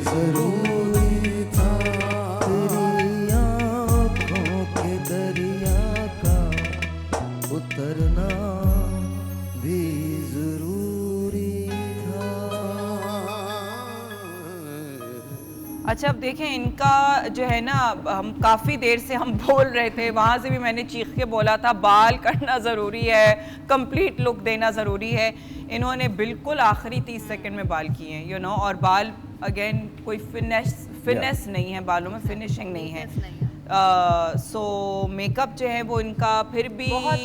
जरूरी था, तेरी आँखों के दरिया का उतरना भी जरूरी था। अच्छा अब देखें इनका जो है ना, हम काफ़ी देर से हम बोल रहे थे, वहाँ से भी मैंने चीख के बोला था बाल करना ज़रूरी है, कंप्लीट लुक देना ज़रूरी है। इन्होंने बिल्कुल आखिरी 30 सेकंड में बाल किए हैं, यू नो, और बाल अगेन कोई फिनेस नहीं है, बालों में फिनिशिंग नहीं है। सो मेकअप जो है वो इनका फिर भी बहुत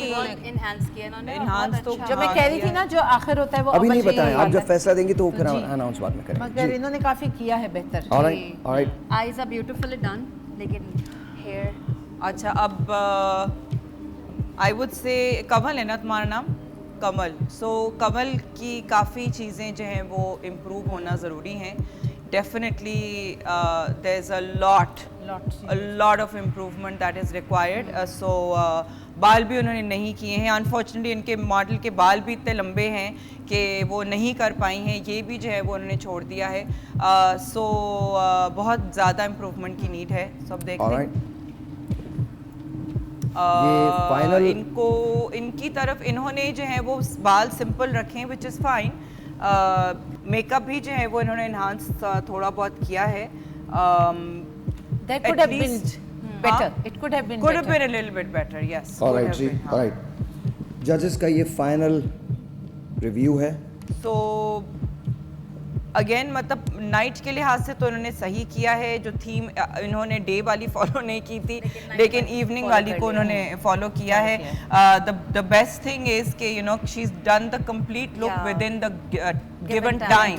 इन्हांस किया इन्होंने, इन्हांस तो जो मैं कह रही थी ना, जो आखिर होता है वो अभी नहीं बताएं, आप जब फैसला देंगे तो फिर अनाउंस बाद में करेंगे। मगर इन्होंने काफी किया है बेहतर। Alright, eyes are beautifully done, लेकिन हेयर। अच्छा अब आई वुड से कमल है ना तुम्हारा नाम, कमल। सो कमल की काफ़ी चीज़ें जो हैं वो इम्प्रूव होना ज़रूरी हैं। Definitely there is a lot of improvement that is required. So बाल भी उन्होंने नहीं किए हैं, अनफॉर्चुनेटली इनके मॉडल के बाल भी इतने लंबे हैं कि वो नहीं कर पाई हैं, ये भी जो है वो उन्होंने छोड़ दिया है। सो बहुत ज़्यादा इम्प्रूवमेंट की नीड है। सब देखते हैं इनको, इनकी तरफ इन्होंने जो है वो बाल सिंपल रखे, विच इज़ फाइन। मेकअप भी जो है वो इन्होंने इन्हांस थोड़ा बहुत किया है। That could have been better. It could have been a little bit better, yes. All right, ji, all right. Judges का ये final review है। So अगेन मतलब नाइट के लिहाज से तो उन्होंने सही किया है, जो थीम इन्होंने डे वाली फॉलो नहीं की थी, लेकिन इवनिंग वाली को उन्होंने फॉलो किया है। द बेस्ट थिंग इज के you know she is done the complete look within the given time.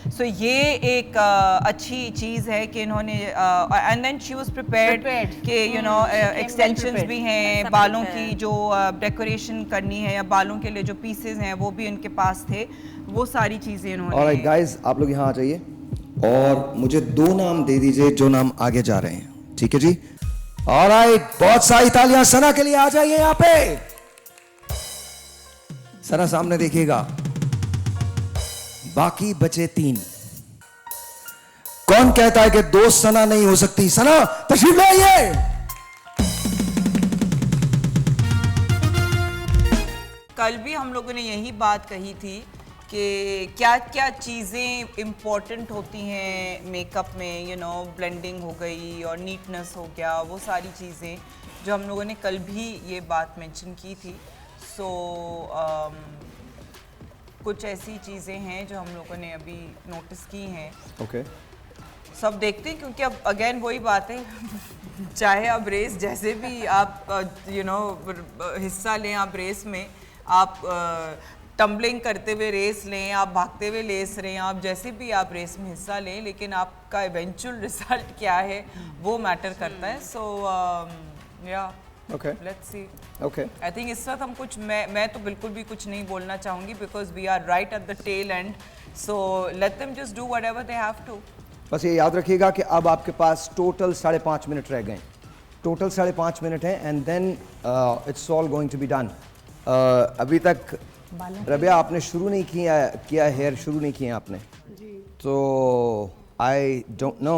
So ये एक अच्छी चीज़ है कि इन्होंने and then she was prepared कि यू नो एक्सटेंशंस भी हैं, बालों की जो डेकोरेशन करनी है या बालों के लिए जो पीसेस हैं वो भी उनके पास थे, वो सारी चीज़ें इन्होंने। ऑलराइट गाइस, आप लोग यहाँ आ जाइए और मुझे 2 नाम दे दीजिए जो नाम आगे जा रहे हैं, ठीक है जी? ऑलराइट, बहुत सारी तालियां सना के लिए, आ जाइए यहाँ पे। सना सामने देखिएगा, बाकी बचे 3। कौन कहता है कि 2 सना नहीं हो सकती? सना तशरीफ लाइए। कल भी हम लोगों ने यही बात कही थी कि क्या क्या चीज़ें इम्पोर्टेंट होती हैं मेकअप में, यू नो, ब्लेंडिंग हो गई और नीटनेस हो गया, वो सारी चीज़ें जो हम लोगों ने कल भी ये बात मेंशन की थी। सो कुछ ऐसी चीज़ें हैं जो हम लोगों ने अभी नोटिस की हैं। ओके, सब देखते हैं, क्योंकि अब अगेन वही बात है चाहे आप रेस जैसे भी आप यू नो हिस्सा लें, आप रेस में आप टम्बलिंग करते हुए रेस लें, आप भागते हुए रेस लें, आप जैसे भी आप रेस में हिस्सा लें, लेकिन आपका इवेंचुअल रिजल्ट क्या है वो मैटर करता है। सो या okay, let's see. Okay, I think इस वक्त हम कुछ मैं तो बिल्कुल भी कुछ नहीं बोलना चाहूँगी, because we are right at the tail end, so let them just do whatever they have to. बस ये याद रखिएगा कि अब आपके पास टोटल 5.5 मिनट रह गए, टोटल 5.5 मिनट हैं, and then it's all going to be done. अभी तक रबिया आपने शुरू नहीं किया हेयर शुरू नहीं किए आपने, तो आई डोंट नो,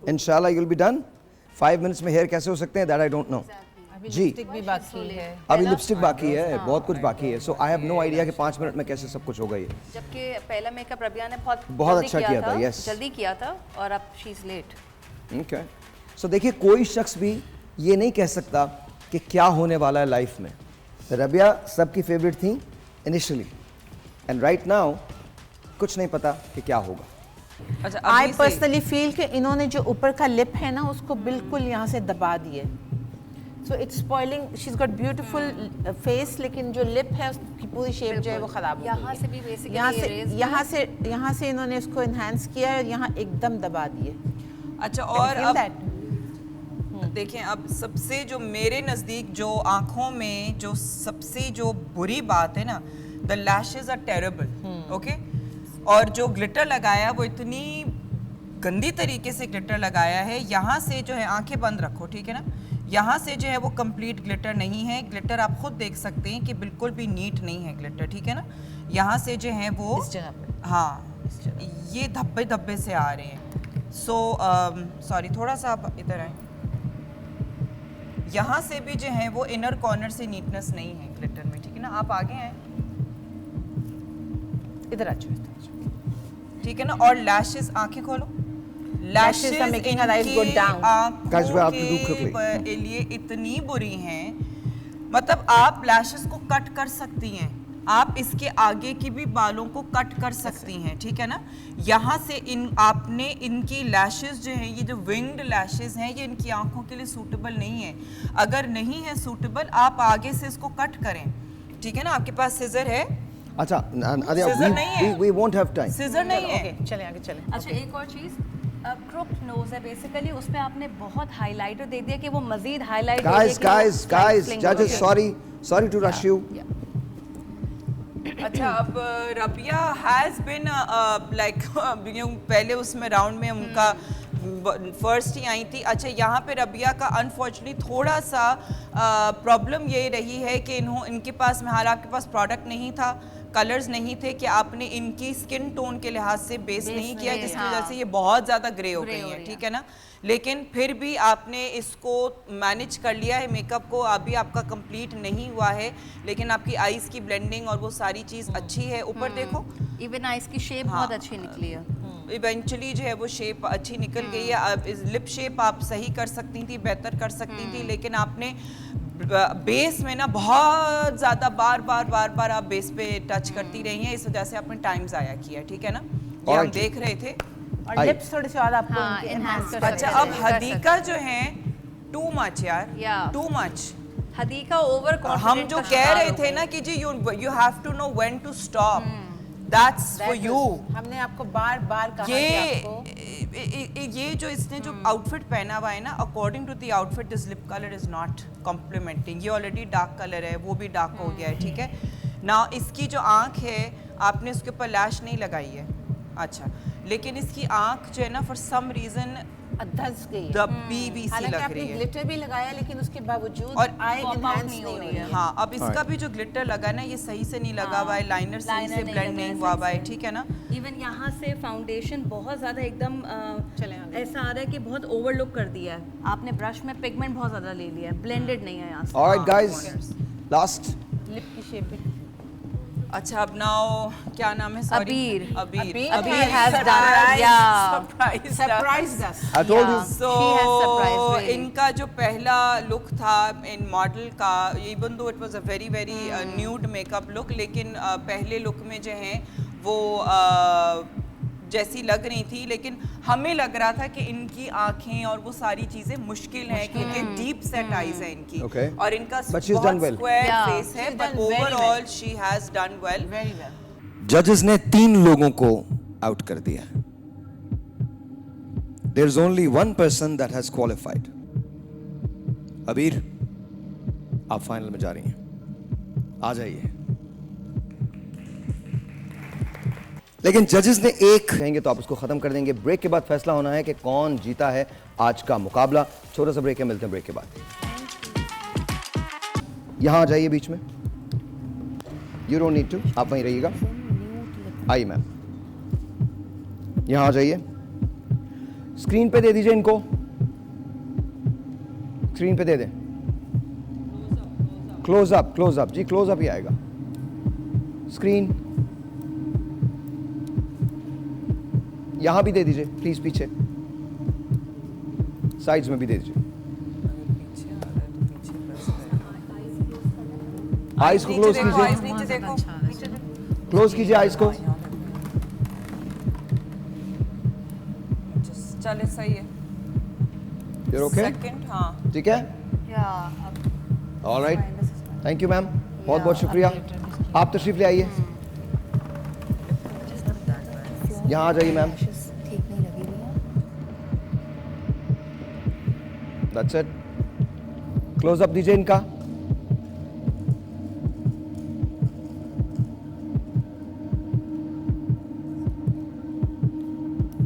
इंशाल्लाह you will be done. 5 minutes में हेयर कैसे हो सकते हैं, दैट आई डोंट नो। जी, लिपस्टिक भी बाकी है, अभी लिपस्टिक बाकी है, बहुत कुछ बाकी है। सो आई हैव नो आइडिया कि 5 मिनट में कैसे सब कुछ होगा ये। जबकि पहला मेकअप रबिया ने बहुत अच्छा किया था, यस, जल्दी किया था, और अब शी इज लेट। ओके, सो देखिए, कोई शख्स भी ये नहीं कह सकता कि क्या होने वाला है लाइफ में। रबिया सबकी फेवरेट थी इनिशियली, एंड राइट नाउ कुछ नहीं पता कि क्या होगा। अच्छा, आई पर्सनली फील कि इन्होंने जो ऊपर का लिप है ना उसको बिल्कुल यहाँ से दबा दिए, so it's spoiling. She is got beautiful face, लेकिन जो लिप है उसकी पूरी शेप जो है वो खराब हो गई। यहाँ से भी बेसिकली यहाँ से इन्होंने इसको इन्हांस किया और यहाँ एकदम दबा दिए। अच्छा, और अब देखें, अब सबसे जो मेरे नज़दीक जो आँखों में जो सबसे जो बुरी बात है ना, the lashes are terrible, okay. और जो ग्लिटर लगाया वो इतनी गंदी तरीके से ग्लिटर लगाया है, यहाँ से जो है, आंखें बंद रखो, ठीक है ना, यहाँ से जो है वो कंप्लीट ग्लिटर नहीं है। ग्लिटर आप खुद देख सकते हैं कि बिल्कुल भी नीट नहीं है ग्लिटर, ठीक है ना। यहाँ से जो है वो इस जगह पे, हाँ, ये धब्बे धब्बे से आ रहे हैं। सो सॉरी, थोड़ा सा आप इधर आए। यहाँ से भी जो है वो इनर कॉर्नर से नीटनेस नहीं है ग्लिटर में, ठीक है ना। आप आगे आए, इधर आ जाओ, ठीक है ना। और लैशेस, आंखें खोलो। Lashes are making our eyes go down. आंखों के लिए इतनी बुरी हैं, मतलब आप लैशेस को कट कर सकती हैं, आप इसके आगे की भी बालों को कट कर सकती हैं, ठीक है ना। यहाँ से आपने इनकी लैशेस जो हैं, ये जो विंग्ड लैशेस हैं, ये इनकी आंखों के लिए सूटेबल नहीं है। अगर नहीं है सूटेबल, आप आगे से इसको कट करें, ठीक है ना। आपके पास सीजर है? अच्छा, सीजर नहीं है, we won't have time. Scissor नहीं है। चले आगे चले। अच्छा, एक और चीज़, क्रॉप्ड नोज है बेसिकली, उसमें आपने बहुत हाइलाइटर दे दिया कि वो मजीद हाईलाइट हो guys, judges, sorry to rush you. अच्छा, अब रबिया हैज बीन लाइक पहले उसमें राउंड में उनका फर्स्ट ही आई थी। अच्छा, यहाँ पे रबिया का अनफॉर्चुनेटली थोड़ा सा प्रॉब्लम ये रही है कि इनके पास में, हालांकि आपके पास प्रोडक्ट नहीं था, कलर्स नहीं थे, कि आपने इनकी स्किन टोन के लिहाज से बेस नहीं किया, जिसकी वजह से ये बहुत ज़्यादा ग्रे हो गई है, ठीक है ना। लेकिन फिर भी आपने इसको मैनेज कर लिया है मेकअप को। अभी आपका कंप्लीट नहीं हुआ है, लेकिन आपकी आईज की ब्लेंडिंग और वो सारी चीज़ अच्छी है। ऊपर देखो, इवन आईज की शेप बहुत अच्छी निकली है। इवेंचुअली जो है वो शेप अच्छी निकल गई है। अब इस लिप शेप आप सही कर सकती थी, बेहतर कर सकती थी, लेकिन आपने बेस में ना बहुत ज़्यादा बार बार आप बेस पे टच करती रही हैं, इस वजह से आपने टाइम ज़ाया किया, ठीक है ना। ये हम देख रहे थे। और लिप्स थोड़े से और आपको एनहांस कर। अच्छा, अब हदीका जो है टू मच यार, too much Hadiqa overconfident. हम जो कह रहे थे ना कि जी you have to know when to stop, that's for you. हमने आपको बार बार कहा ये जो इसने जो आउटफिट पहना हुआ है ना, according to the outfit this lip colour is not complementing. ये ऑलरेडी डार्क कलर है, वो भी डार्क हो गया है, ठीक है ना। इसकी जो आंख है, आपने उसके ऊपर लैश नहीं लगाई है, अच्छा, लेकिन इसकी आंख जो है ना, फॉर सम रीजन धंस गई, PVC लग रही है। ग्लिटर भी लगाया, लेकिन उसके बावजूद और आई एनहांस नहीं हो रही है। हाँ, अब इसका भी जो ग्लिटर लगा ना, ये सही से नहीं लगा हुआ है, लाइनर सही से ब्लेंड नहीं हुआ हुआ है, ठीक है ना। इवन यहाँ से फाउंडेशन बहुत ज़्यादा एकदम ऐसा आ रहा है कि बहुत ओवरलुक कर दिया है आपने। ब्रश में पिगमेंट बहुत ज़्यादा ले लिया है, ब्लेंडेड नहीं है यहाँ से। ऑलराइट गाइस, लास्ट लिप की शेप। अच्छा, अब नाउ क्या नाम है? अबीर has surprised us. I told you. So इनका जो पहला लुक था इन मॉडल का, even though it was a very nude makeup look, लेकिन पहले लुक में जो है वो जैसी लग रही थी, लेकिन हमें लग रहा था कि इनकी आंखें और वो सारी चीजें मुश्किल हैं, क्योंकि डीप सेट आईज है इनकी, और इनका बहुत स्क्वायर फेस है, but overall she has done well, very well. जजेस ने 3 लोगों को आउट कर दिया। There is only 1 person that has qualified. Abeer, आप फाइनल में जा रही हैं, आ जाइए। लेकिन जजेस ने एक कहेंगे तो आप उसको खत्म कर देंगे। ब्रेक के बाद फैसला होना है कि कौन जीता है आज का मुकाबला। छोटा सा ब्रेक है, मिलते हैं ब्रेक के बाद। यहां आ जाइए बीच में, यू डोंट नीड टू, आप वहीं रहिएगा। आइए मैम, यहां आ जाइए, स्क्रीन पे दे दीजिए इनको, स्क्रीन पे दे दें। क्लोज अप जी, क्लोज अप ही आएगा। स्क्रीन यहां भी दे दीजिए प्लीज, पीछे साइड्स में भी दे दीजिए। आईज को क्लोज कीजिए, क्लोज कीजिए आईज को। चले, सही है। You're okay? सेकंड, हाँ, ठीक है। ऑलराइट, थैंक यू मैम, बहुत बहुत शुक्रिया। आप तशरीफ ले आइए, यहाँ आ जाइए ma'am. That's it. Close up दीजिए इनका।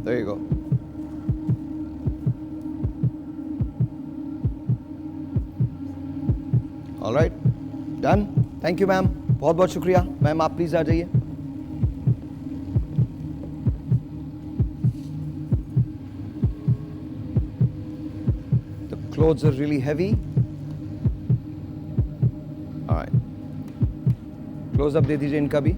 There you go. All right, done. Thank you ma'am, बहुत बहुत शुक्रिया। मैम आप प्लीज आ जाइए। clothes are really heavy. All right. Close up दे दीजिए इनका भी.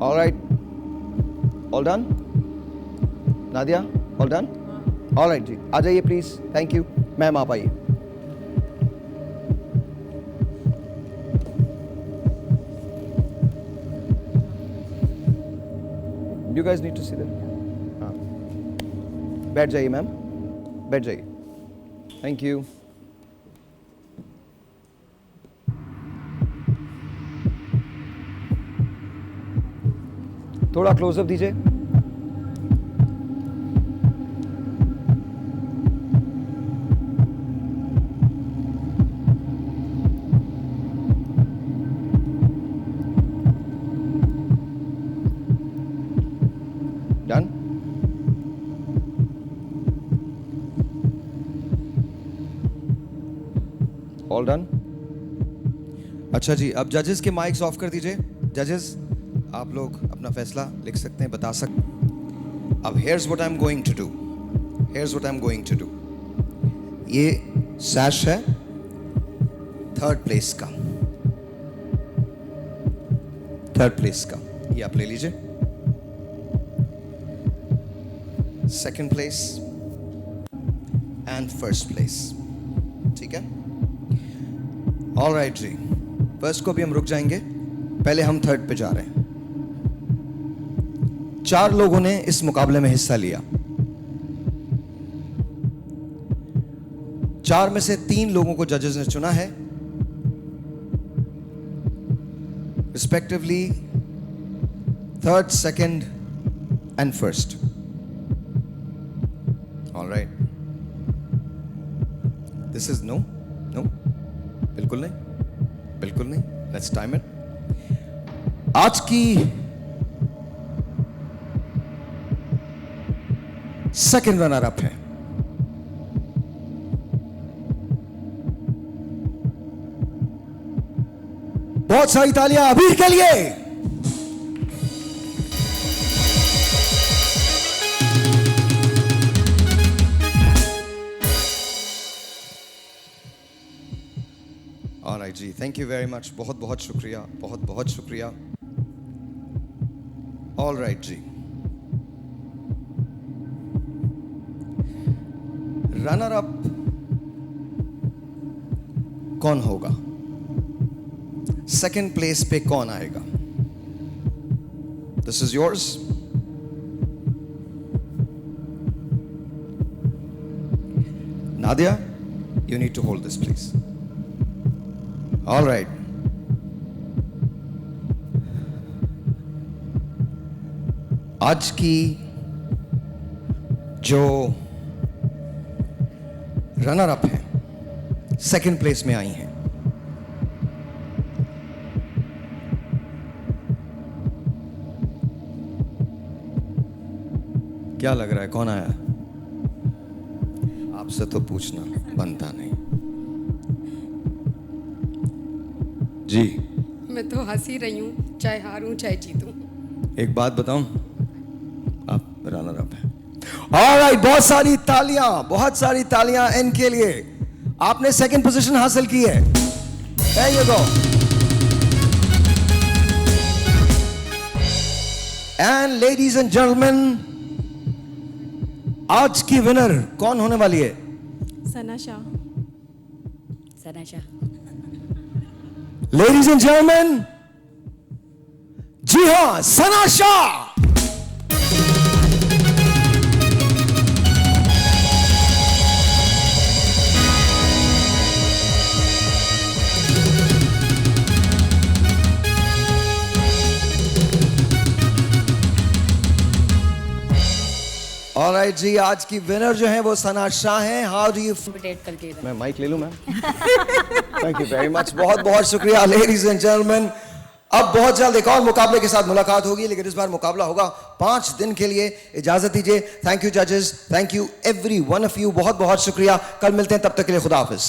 All right. All done? Nadia, all done? All right जी. आ जाइए please. Thank you. मैम आप आइए. You guys need to see that. हाँ. बैठ जाइए मैम. बैठ जाइए. Thank you. थोड़ा क्लोजअप दीजिए. Done? All done? अच्छा जी, अब जजेस के माइक्स ऑफ कर दीजिए. जजेस, आप लोग अपना फैसला लिख सकते हैं, बता सकते. अब here's what I'm going to do. Here's what I'm going to do. ये सैश है 3rd प्लेस का. 3rd प्लेस का ये आप ले लीजिए. 2nd place and 1st place. ठीक है? ऑल राइट जी. 1st को भी हम रुक जाएंगे. पहले हम 3rd पे जा रहे हैं. 4 लोगों ने इस मुकाबले में हिस्सा लिया. 4 में से 3 लोगों को जजेस ने चुना है, respectively 3rd, 2nd and 1st. All right. This is no, बिल्कुल नहीं, बिल्कुल नहीं. Let's time it. आज की सेकंड रनर अप है बहुत सारी तालियां अबीर के लिए. ऑलराइट जी, थैंक यू वेरी मच. बहुत बहुत शुक्रिया, बहुत बहुत शुक्रिया. ऑलराइट जी, रनर अप कौन होगा? सेकंड प्लेस पे कौन आएगा? This is yours. Nadia, you need to hold this please. All right. आज की जो रनर अप है, सेकंड प्लेस में आई हैं, क्या लग रहा है कौन आया? आपसे तो पूछना बनता नहीं जी. मैं तो हंस ही रही हूँ, चाहे हारूं चाहे जीतूं. एक बात बताऊं, आप रनर अप हैं. ऑलराइट, बहुत सारी तालियां इनके लिए. आपने सेकंड पोजीशन हासिल की है. There you go. And ladies and gentlemen, आज की विनर कौन होने वाली है? सना शाह. Ladies and gentlemen, जी हाँ, सना शाह. ऑलराइट जी, आज की विनर जो है वो सना शाह हैं. हाउ डू यू करके मैं माइक ले लूं ma'am? Thank you very much. बहुत बहुत शुक्रिया लेडीज एंड जेंटलमैन. अब बहुत जल्द एक और मुकाबले के साथ मुलाकात होगी, लेकिन इस बार मुकाबला होगा 5 दिन के लिए. इजाजत दीजिए. थैंक यू जजेस, thank you every one of you. बहुत बहुत शुक्रिया. कल मिलते हैं, तब तक के लिए खुदा हाफिज.